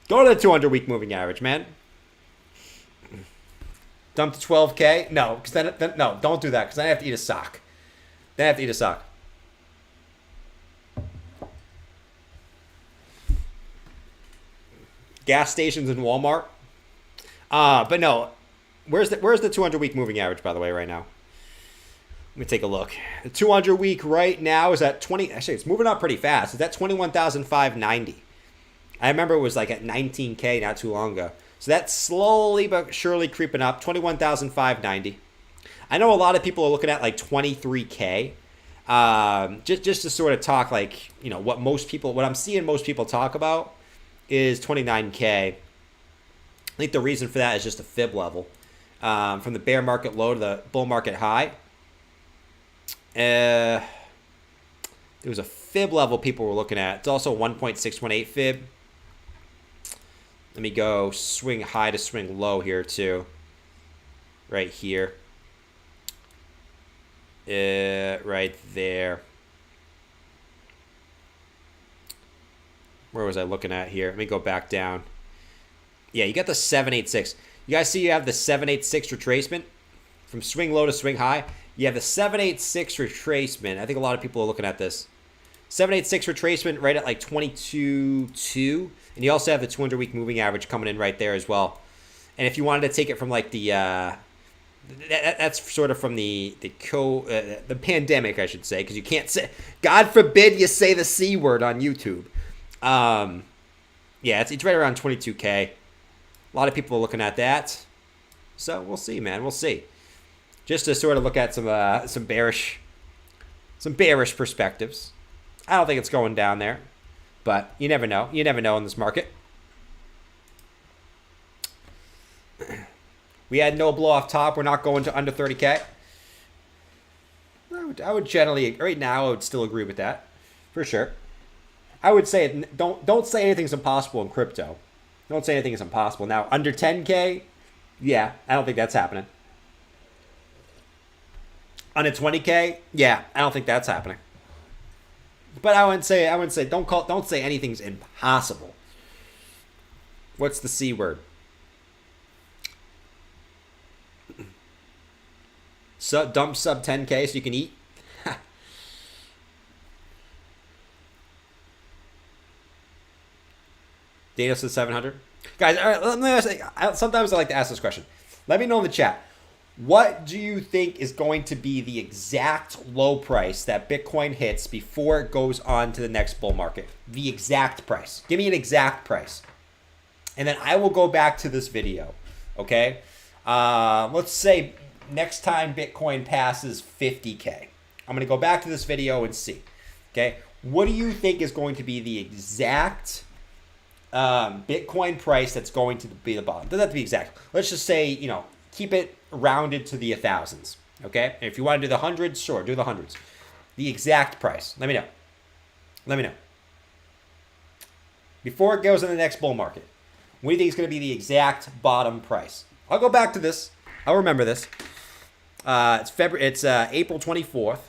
Go to the 200-week moving average, man. Dump to 12K? No, because then no, don't do that, because then I have to eat a sock. Gas stations and Walmart. But no, where's the 200-week moving average, by the way, right now? Let me take a look. The 200-week right now is at 20. Actually, it's moving up pretty fast. It's at 21,590. I remember it was like at 19K not too long ago. So that's slowly but surely creeping up. 21,590. I know a lot of people are looking at like 23K. Just to sort of talk like, you know, what I'm seeing most people talk about is 29K. I think the reason for that is just a fib level. From the bear market low to the bull market high. There was a fib level people were looking at. It's also 1.618 fib. Let me go swing high to swing low here too. Right here. Right there. Where was I looking at here? Let me go back down. Yeah, you got the 786. You guys see you have the 786 retracement from swing low to swing high. You have the 786 retracement. I think a lot of people are looking at this. 786 retracement right at like 22.2. And you also have the 200-week moving average coming in right there as well. And if you wanted to take it from like the that's sort of from the pandemic, I should say, because you can't say, God forbid you say the C word on YouTube. Yeah, it's right around 22K. A lot of people are looking at that. So we'll see, man. We'll see. Just to sort of look at some bearish perspectives. I don't think it's going down there, but you never know. You never know in this market. We had no blow off top. We're not going to under 30K. I would generally, right now, I would still agree with that, for sure. I would say don't say anything's impossible in crypto. Don't say anything is impossible. Now, under 10K, yeah, I don't think that's happening. Under 20K, yeah, I don't think that's happening. But I wouldn't say don't say anything's impossible. What's the C word? Dump sub 10K so you can eat. Dana says 700. Guys, all right, let me ask, sometimes I like to ask this question. Let me know in the chat. What do you think is going to be the exact low price that Bitcoin hits before it goes on to the next bull market? The exact price. Give me an exact price. And then I will go back to this video, okay? Let's say next time Bitcoin passes 50K. I'm going to go back to this video and see, okay? What do you think is going to be the exact Bitcoin price that's going to be the bottom? Doesn't have to be exact. Let's just say, you know, keep it rounded to the thousands, okay? And if you want to do the hundreds, sure, do the hundreds. The exact price. Let me know. Let me know. Before it goes in the next bull market, what do you think is going to be the exact bottom price? I'll go back to this. I'll remember this. It's February. It's April 24th.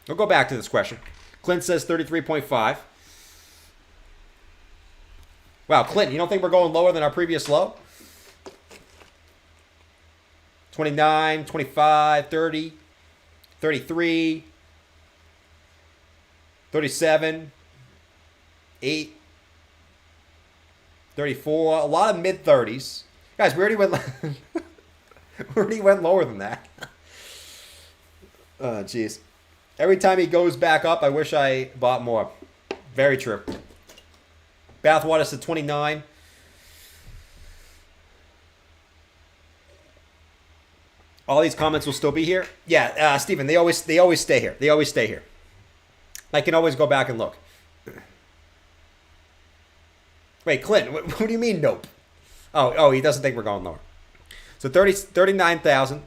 I'll go back to this question. Clint says 33.5. Wow, Clinton, you don't think we're going lower than our previous low? 29, 25, 30, 33, 37, 8, 34, a lot of mid-30s. Guys, we already went we already went lower than that. Oh, jeez. Every time he goes back up, I wish I bought more. Very true. Bathwater said 29. All these comments will still be here. Yeah, Steven, they always stay here. They always stay here. I can always go back and look. Wait, Clint, what do you mean nope? Oh, he doesn't think we're going lower. So 39,000.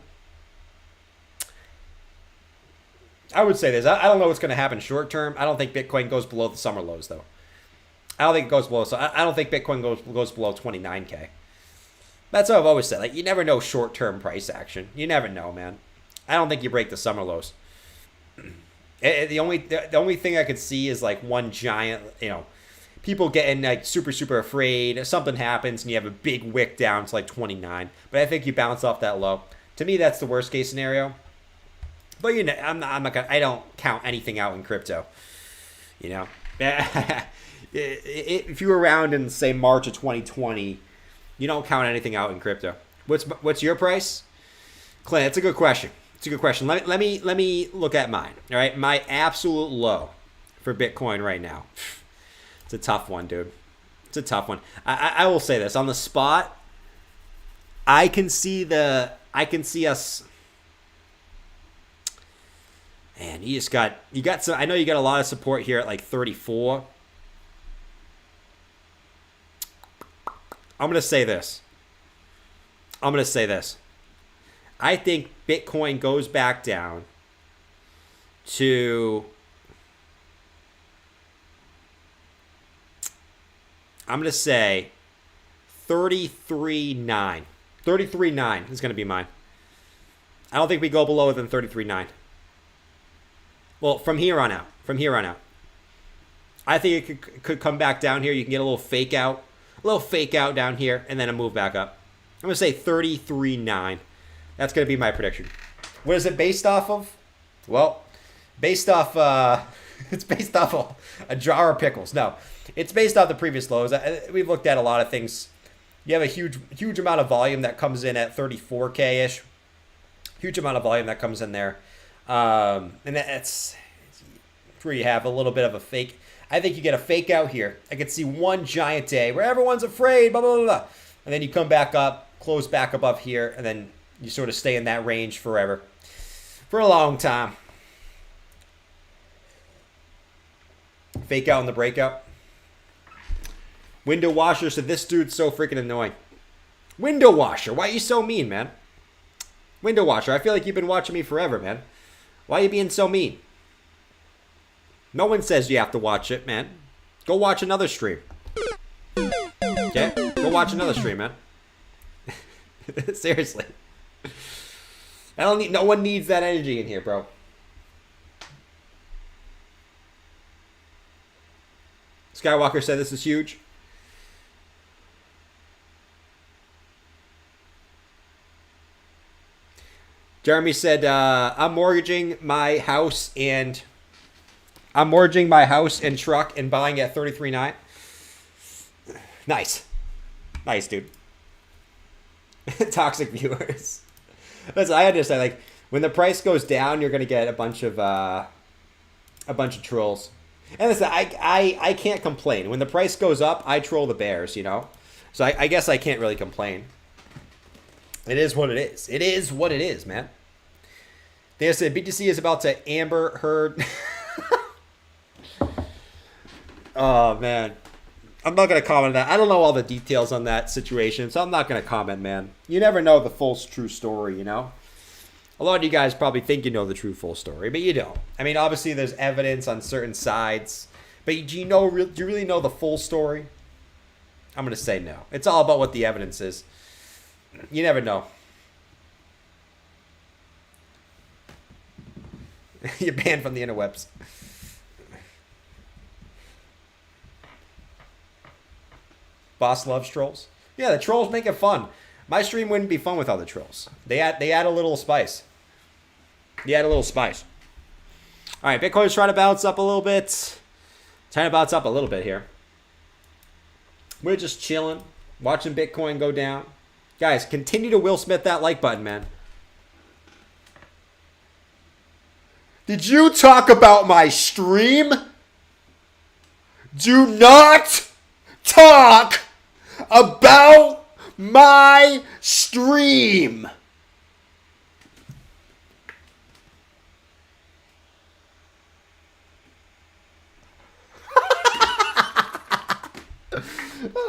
I would say this. I don't know what's going to happen short term. I don't think Bitcoin goes below the summer lows, though. I don't think it goes below. So I don't think Bitcoin goes below 29K. That's what I've always said. Like, you never know short-term price action. You never know, man. I don't think you break the summer lows. The only thing I could see is like one giant, you know, people getting like super afraid. If something happens and you have a big wick down to like 29, but I think you bounce off that low. To me, that's the worst case scenario. But you know, I'm not gonna. I don't count anything out in crypto. You know, if you were around in say March of 2020. You don't count anything out in crypto. What's your price? Clint, it's a good question. It's a good question. Let me look at mine. All right, my absolute low for Bitcoin right now. It's a tough one, dude. It's a tough one. I will say this on the spot. I can see us. Man, you got some. I know you got a lot of support here at like 34. I'm going to say this. I think Bitcoin goes back down to, I'm going to say 33.9. 33.9 is going to be mine. I don't think we go below than 33.9. Well, from here on out. I think it could come back down here. You can get a little fake out. A little fake out down here, and then a move back up. I'm going to say 33.9. That's going to be my prediction. What is it based off of? Well, based off, it's based off of a jar of pickles. No, it's based off the previous lows. We've looked at a lot of things. You have a huge amount of volume that comes in at 34K-ish. Huge amount of volume that comes in there. And that's where you have a little bit of a fake. I think you get a fake out here. I could see one giant day where everyone's afraid, blah, blah, blah, blah. And then you come back up, close back above here, and then you sort of stay in that range forever. For a long time. Fake out in the breakout. Window washer said, this dude's so freaking annoying. Window washer, why are you so mean, man? Window washer, I feel like you've been watching me forever, man. Why are you being so mean? No one says you have to watch it, man. Go watch another stream. Okay? Go watch another stream, man. Seriously. No one needs that energy in here, bro. Skywalker said this is huge. Jeremy said, I'm mortgaging my house and truck and buying at 33.9. Nice. Nice, dude. Toxic viewers. Listen, I understand. Like, when the price goes down, you're gonna get a bunch of trolls. And listen, I can't complain. When the price goes up, I troll the bears, you know? So I guess I can't really complain. It is what it is. It is what it is, man. They said BTC is about to Amber Heard. Oh, man. I'm not going to comment on that. I don't know all the details on that situation, so I'm not going to comment, man. You never know the full true story, you know? A lot of you guys probably think you know the true full story, but you don't. I mean, obviously there's evidence on certain sides, but do you really know the full story? I'm going to say no. It's all about what the evidence is. You never know. You're banned from the interwebs. Boss loves trolls. Yeah, the trolls make it fun. My stream wouldn't be fun without the trolls. They add a little spice. They add a little spice. All right, Bitcoin's trying to bounce up a little bit. Trying to bounce up a little bit here. We're just chilling, watching Bitcoin go down. Guys, continue to Will Smith that like button, man. Did you talk about my stream? Do not talk about my stream.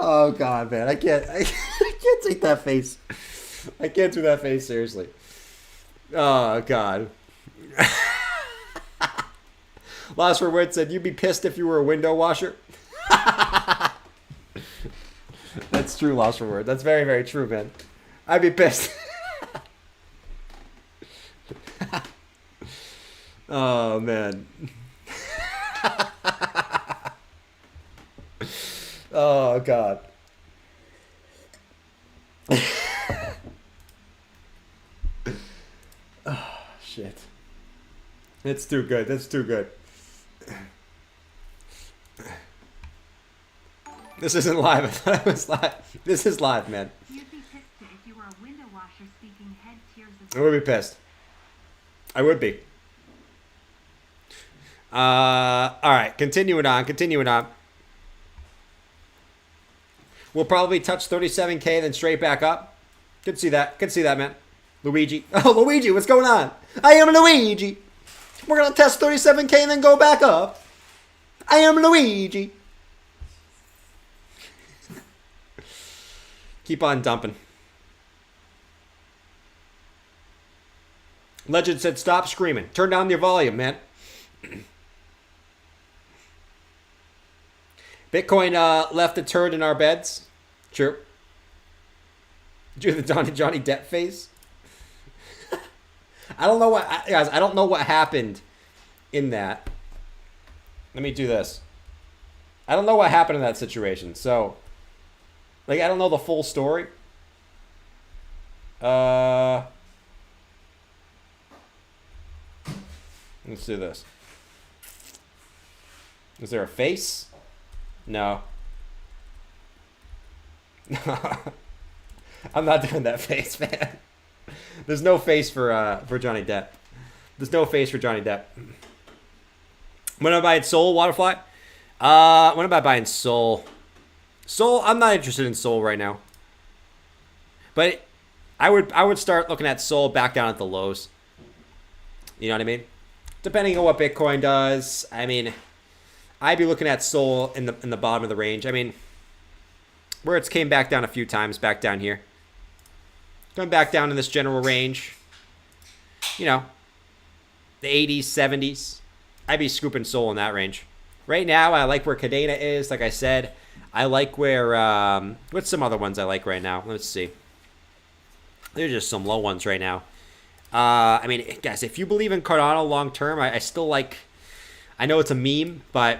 Oh God, man, I can't take that face. I can't do that face seriously. Oh God. Last word said, "You'd be pissed if you were a window washer." That's true, Lost for Word. That's very, very true, man. I'd be pissed. Oh, man. Oh, God. Oh, shit. It's too good. That's too good. This isn't live. I thought it was live. This is live, man. You'd be pissed if you were a window washer speaking head tears of I would be pissed. I would be. All right. Continuing on. We'll probably touch 37K, then straight back up. Could see that, man. Luigi. Oh, Luigi, what's going on? I am Luigi. We're going to test 37K and then go back up. I am Luigi. Keep on dumping. Legend said, stop screaming. Turn down your volume, man. Bitcoin left a turd in our beds. True. Do the Johnny Depp face. I don't know guys. I don't know what happened in that. Let me do this. I don't know what happened in that situation. So, like, I don't know the full story. Let's do this. Is there a face? No. I'm not doing that face, man. There's no face for Johnny Depp. There's no face for Johnny Depp. When am I buying Soul, Waterfly? When am I buying Soul? Soul, I'm not interested in Soul right now. But I would start looking at Soul back down at the lows. You know what I mean? Depending on what Bitcoin does. I mean, I'd be looking at Soul in the bottom of the range. I mean, where it's came back down a few times, back down here. Going back down in this general range. You know, the 80s, 70s. I'd be scooping Soul in that range. Right now, I like where Cadena is. Like I said, I like where... what's some other ones I like right now? Let's see. There's just some low ones right now. I mean, guys, if you believe in Cardano long term, I still like... I know it's a meme, but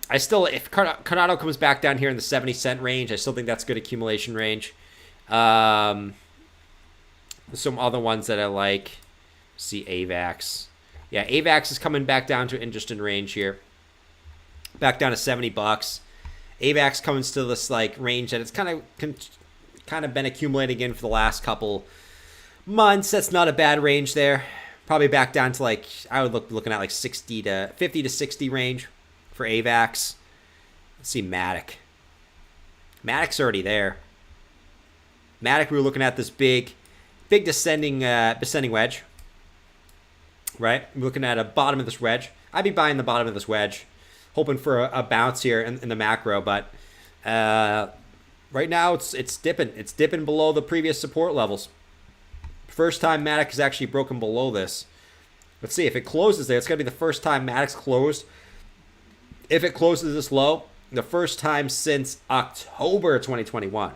I still... If Cardano comes back down here in the 70-cent range, I still think that's good accumulation range. There's some other ones that I like. See AVAX. Yeah, AVAX is coming back down to an interesting range here. Back down to $70. AVAX comes to this like range that it's kind of been accumulating in for the last couple months. That's not a bad range there. Probably back down to like, I would looking at like 50 to 60 range for AVAX. Let's see Matic. Matic's already there. Matic, we were looking at this big descending wedge. Right? We're looking at a bottom of this wedge. I'd be buying the bottom of this wedge, hoping for a bounce here in the macro, but right now it's dipping. It's dipping below the previous support levels. First time Matic has actually broken below this. Let's see if it closes there. It's going to be the first time Matic's closed. If it closes this low, the first time since October 2021.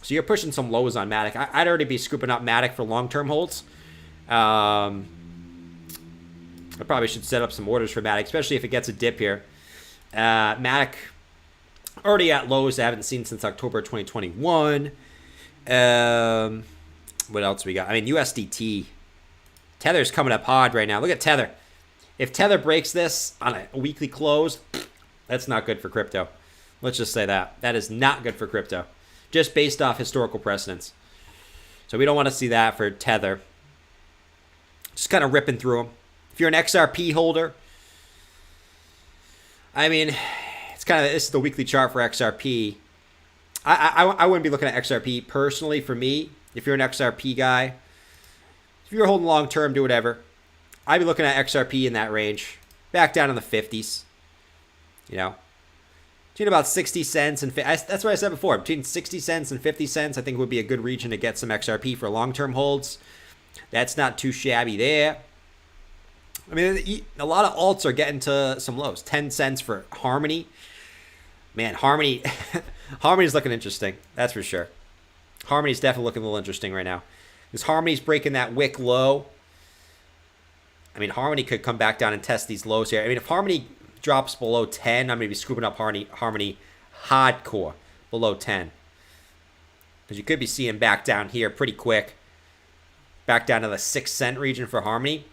So you're pushing some lows on Matic. I'd already be scooping up Matic for long-term holds. I probably should set up some orders for Matic, especially if it gets a dip here. Matic already at lows I haven't seen since October 2021. What else we got? I mean, USDT. Tether's coming up hard right now. Look at Tether. If Tether breaks this on a weekly close, that's not good for crypto. Let's just say that. That is not good for crypto. Just based off historical precedents. So we don't want to see that for Tether. Just kind of ripping through them. If you're an XRP holder, I mean, it's kind of, this is the weekly chart for XRP. I wouldn't be looking at XRP personally for me. If you're an XRP guy, if you're holding long term, do whatever. I'd be looking at XRP in that range, back down in the 50s. You know, between about 60 cents and that's what I said before. Between 60 cents and 50 cents, I think would be a good region to get some XRP for long term holds. That's not too shabby there. I mean, a lot of alts are getting to some lows. 10 cents for Harmony. Man, Harmony's looking interesting. That's for sure. Harmony's definitely looking a little interesting right now. Because Harmony's breaking that wick low. I mean, Harmony could come back down and test these lows here. I mean, if Harmony drops below 10, I'm going to be scooping up Harmony hardcore below 10. Because you could be seeing back down here pretty quick. Back down to the 6 cent region for Harmony.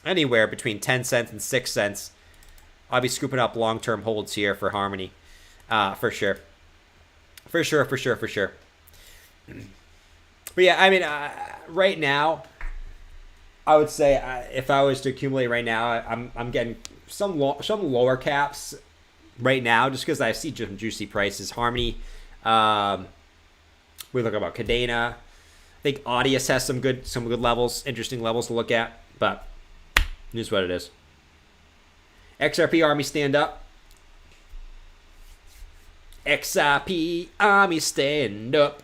Anywhere between 10 cents and 6 cents. I'll be scooping up long-term holds here for Harmony. For sure. For sure. But yeah, I mean, right now, I would say if I was to accumulate right now, I'm getting some lower caps right now just because I see some juicy prices. Harmony, we look about Cadena. I think Audius has some good levels, interesting levels to look at, but here's what it is. XRP Army stand up. XRP Army stand up.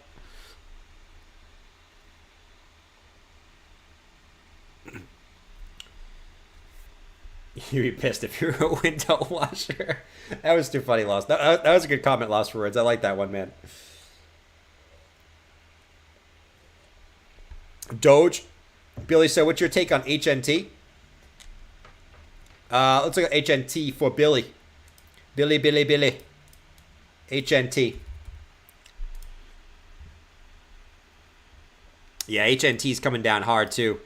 You'd be pissed if you were a window washer. That was too funny, Lost. That was a good comment, Lost for Words. I like that one, man. Doge. Billy said, what's your take on HNT? Let's look at HNT for Billy. Billy. HNT. Yeah, HNT's coming down hard, too.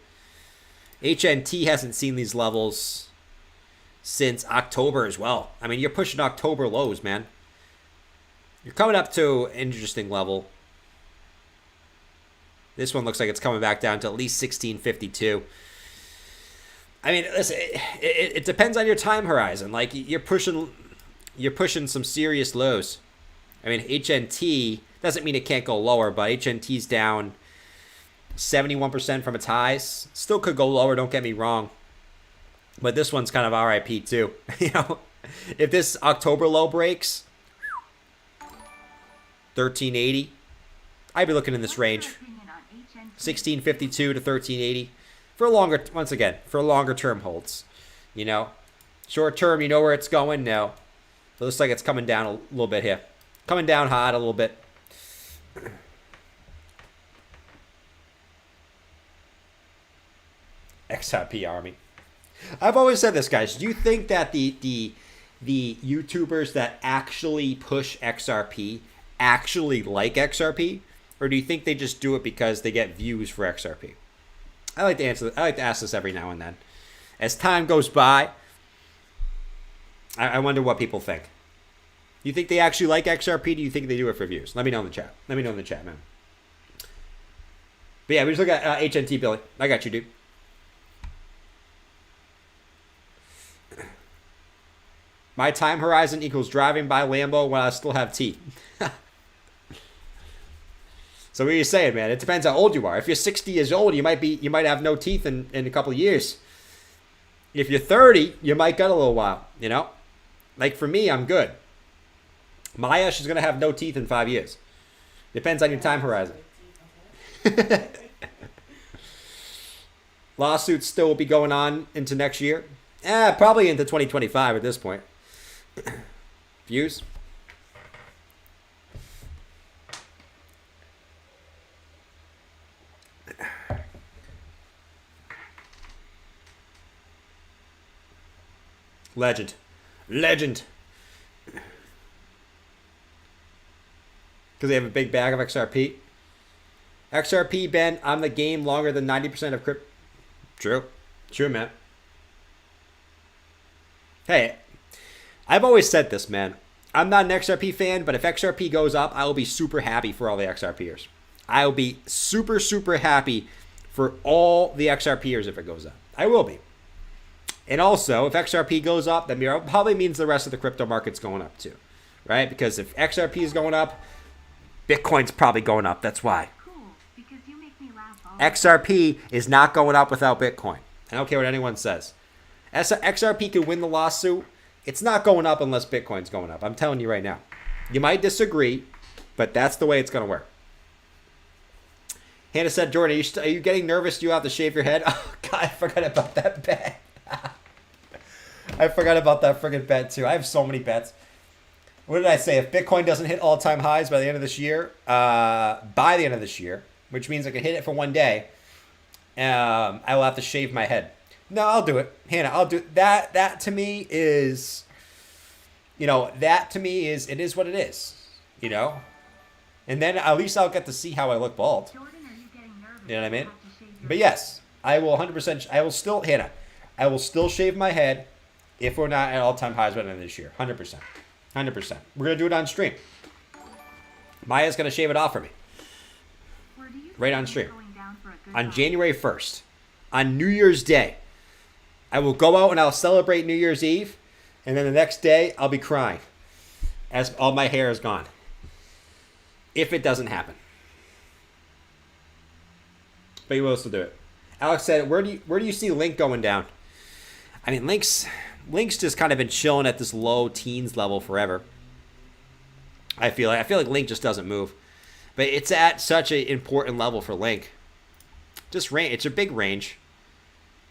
HNT hasn't seen these levels since October as well. I mean, you're pushing October lows, man. You're coming up to an interesting level. This one looks like it's coming back down to at least 1652. I mean, listen, it depends on your time horizon. Like, you're pushing some serious lows. I mean, HNT doesn't mean it can't go lower, but HNT's down 71% from its highs. Still could go lower, don't get me wrong. But this one's kind of RIP too. You know, if this October low breaks 1380, I'd be looking in this range. 1652 to 1380 for longer, once again, for longer term holds. You know, short term, you know where it's going. No, it looks like it's coming down a little bit here, coming down hard a little bit. XRP Army. I've always said this, guys. Do you think that the YouTubers that actually push XRP actually like XRP, or do you think they just do it because they get views for XRP? I like to ask this every now and then. As time goes by, I wonder what people think. You think they actually like XRP? Do you think they do it for views? Let me know in the chat. Let me know in the chat, man. But yeah, we just look at HNT, Billy. I got you, dude. My time horizon equals driving by Lambo when I still have teeth. So what are you saying, man? It depends how old you are. If you're 60 years old, you might have no teeth in a couple of years. If you're 30, you might get a little while, you know? Like for me, I'm good. Maya, she's going to have no teeth in 5 years. Depends on your time horizon. Lawsuits still will be going on into next year. Probably into 2025 at this point. Views? Legend. Legend. Because they have a big bag of XRP. XRP been on the game longer than 90% of crypto. True. True, man. Hey, I've always said this, man. I'm not an XRP fan, but if XRP goes up, I will be super happy for all the XRPers. I will be super, super happy for all the XRPers if it goes up. I will be. And also, if XRP goes up, that probably means the rest of the crypto market's going up too, right? Because if XRP is going up, Bitcoin's probably going up. That's why. Cool, because you make me laugh all XRP is not going up without Bitcoin. I don't care what anyone says. XRP could win the lawsuit. It's not going up unless Bitcoin's going up. I'm telling you right now. You might disagree, but that's the way it's going to work. Hannah said, Jordan, are you getting nervous? Do you have to shave your head? Oh, God, I forgot about that bet. I forgot about that friggin' bet, too. I have so many bets. What did I say? If Bitcoin doesn't hit all-time highs by the end of this year, which means I can hit it for one day, I will have to shave my head. No, I'll do it. Hannah, I'll do it. That to me is, it is what it is, And then at least I'll get to see how I look bald. Jordan, are you getting nervous? You know what I mean? You have to shave your But yes, I will 100%, I will still shave my head if we're not at all-time highs by the end of this year. 100%. 100%. We're going to do it on stream. Maya's going to shave it off for me. Where do you Right think on you're stream. going down for a good On time? January 1st. On New Year's Day. I will go out and I'll celebrate New Year's Eve. And then the next day, I'll be crying. As all my hair is gone. If it doesn't happen. But you will still do it. Alex said, where do you see Link going down? I mean, Link's just kind of been chilling at this low teens level forever. I feel like Link just doesn't move. But it's at such an important level for Link. It's a big range.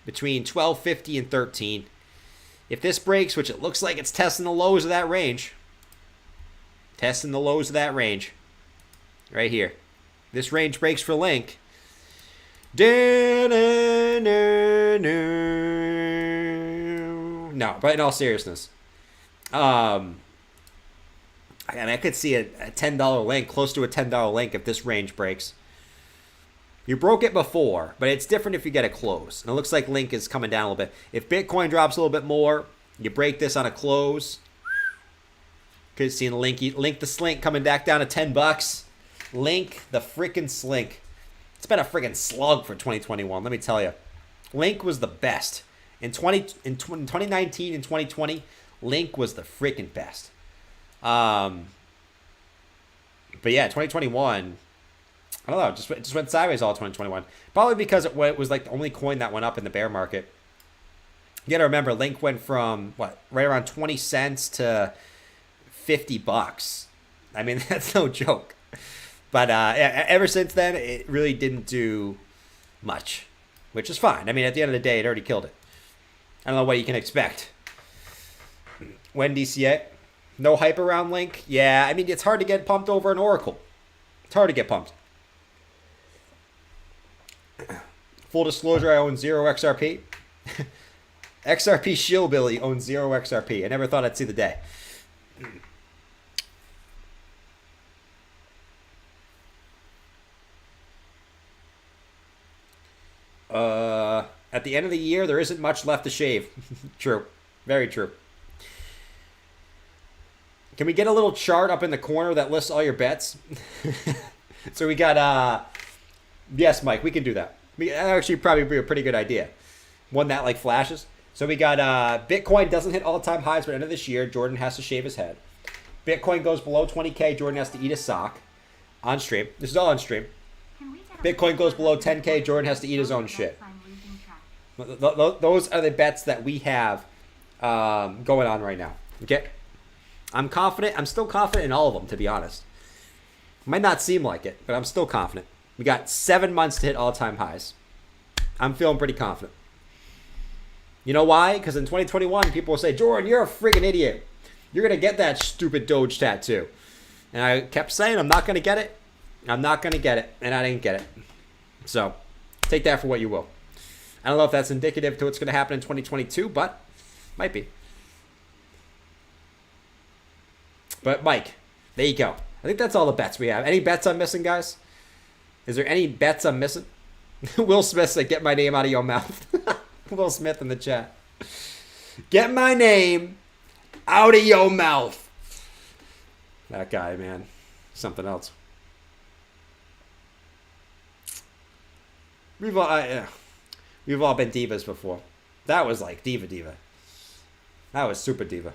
Between 1250 and 13. If this breaks, which it looks like it's testing the lows of that range. Testing the lows of that range. Right here. This range breaks for Link. No, but in all seriousness, I could see a $10 Link, close to a $10 Link if this range breaks. You broke it before, but it's different if you get it close. And it looks like Link is coming down a little bit. If Bitcoin drops a little bit more, you break this on a close. Could see Link the Slink coming back down to $10. Link the freaking Slink. It's been a freaking slug for 2021, let me tell you. Link was the best. In 2019 and 2020, Link was the freaking best. But yeah, 2021, I don't know, it just went sideways all 2021. Probably because it was like the only coin that went up in the bear market. You gotta remember, Link went from, right around 20 cents to $50. I mean, that's no joke. But ever since then, it really didn't do much, which is fine. I mean, at the end of the day, it already killed it. I don't know what you can expect. When DCA? No hype around Link? Yeah, I mean, it's hard to get pumped over an Oracle. It's hard to get pumped. Full disclosure, I own 0 XRP. XRP Shillbilly owns 0 XRP. I never thought I'd see the day. At the end of the year, there isn't much left to shave. True. Very true. Can we get a little chart up in the corner that lists all your bets? So we got, yes, Mike, we can do that. Actually probably be a pretty good idea. One that like flashes. So we got Bitcoin doesn't hit all-time highs by the end of this year. Jordan has to shave his head. Bitcoin goes below 20K. Jordan has to eat a sock. On stream. This is all on stream. Bitcoin goes below 10K. Jordan has to eat his own shit. Those are the bets that we have going on right now. Okay? I'm confident. I'm still confident in all of them, to be honest. Might not seem like it, but I'm still confident. We got 7 months to hit all-time highs. I'm feeling pretty confident. You know why? Because in 2021, people will say, Jordan, you're a friggin' idiot. You're going to get that stupid Doge tattoo. And I kept saying, I'm not going to get it. I'm not going to get it. And I didn't get it. So, take that for what you will. I don't know if that's indicative to what's going to happen in 2022, but might be. But, Mike, there you go. I think that's all the bets we have. Any bets I'm missing, guys? Is there any bets I'm missing? Will Smith said, get my name out of your mouth. Will Smith in the chat. Get my name out of your mouth. That guy, man. Something else. We've all been divas before. That was like diva. That was super diva.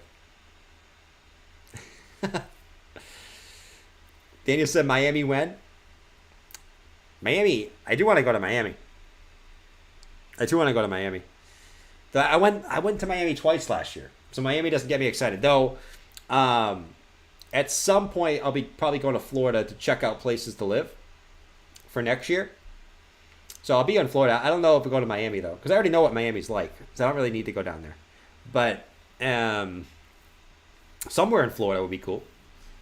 Daniel said Miami when? Miami. I do want to go to Miami. I went to Miami twice last year. So Miami doesn't get me excited. Though, at some point, I'll be probably going to Florida to check out places to live for next year. So I'll be in Florida. I don't know if we go to Miami, though, because I already know what Miami's like. So I don't really need to go down there. But somewhere in Florida would be cool.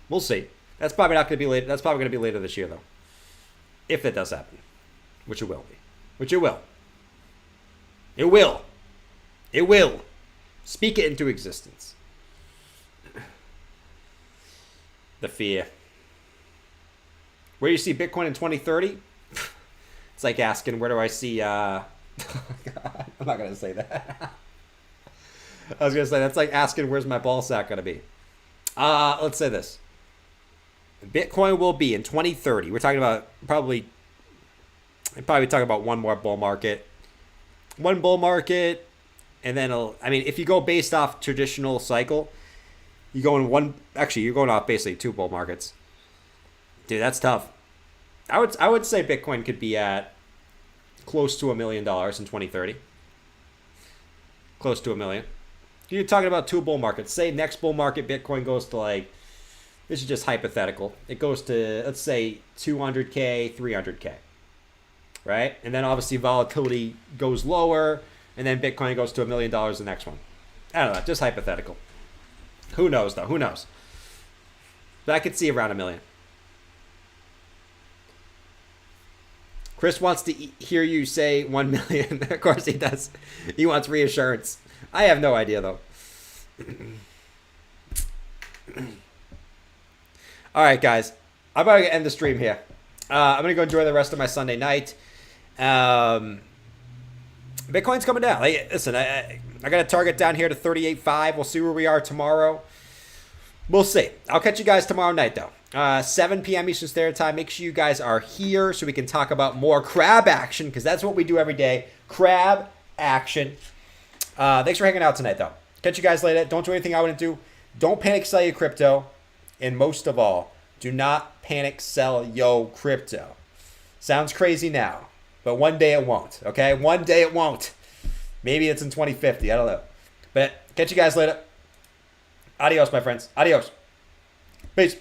We'll see. That's probably not going to be later. That's probably going to be later this year, though. If that does happen. Which it will be. Which it will. It will. It will. Speak it into existence. The fear. Where do you see Bitcoin in 2030? It's like asking, where do I see... God, I'm not going to say that. I was going to say, that's like asking, where's my ball sack going to be? Let's say this. Bitcoin will be in 2030. We're talking about probably talking about one more bull market. One bull market, and then if you go based off traditional cycle, you're going off basically two bull markets. Dude, that's tough. I would say Bitcoin could be at close to $1 million in 2030. Close to $1 million. You're talking about two bull markets. Say next bull market, Bitcoin goes to this is just hypothetical. It goes to, let's say, 200K, 300K. Right? And then obviously volatility goes lower, and then Bitcoin goes to $1 million the next one. I don't know, just hypothetical. Who knows, though? Who knows? But I could see around $1 million. Chris wants to hear you say 1 million. Of course he does. He wants reassurance. I have no idea, though. All right, guys. I'm about to end the stream here. I'm going to go enjoy the rest of my Sunday night. Bitcoin's coming down. Listen, I got a target down here to 38.5. We'll see where we are tomorrow. We'll see. I'll catch you guys tomorrow night, though. 7 p.m. Eastern Standard Time. Make sure you guys are here so we can talk about more crab action, because that's what we do every day. Crab action. Thanks for hanging out tonight, though. Catch you guys later. Don't do anything I wouldn't do. Don't panic sell your crypto. And most of all, do not panic sell yo crypto. Sounds crazy now, but one day it won't, okay? One day it won't. Maybe it's in 2050. I don't know. But catch you guys later. Adios, my friends. Adios. Peace.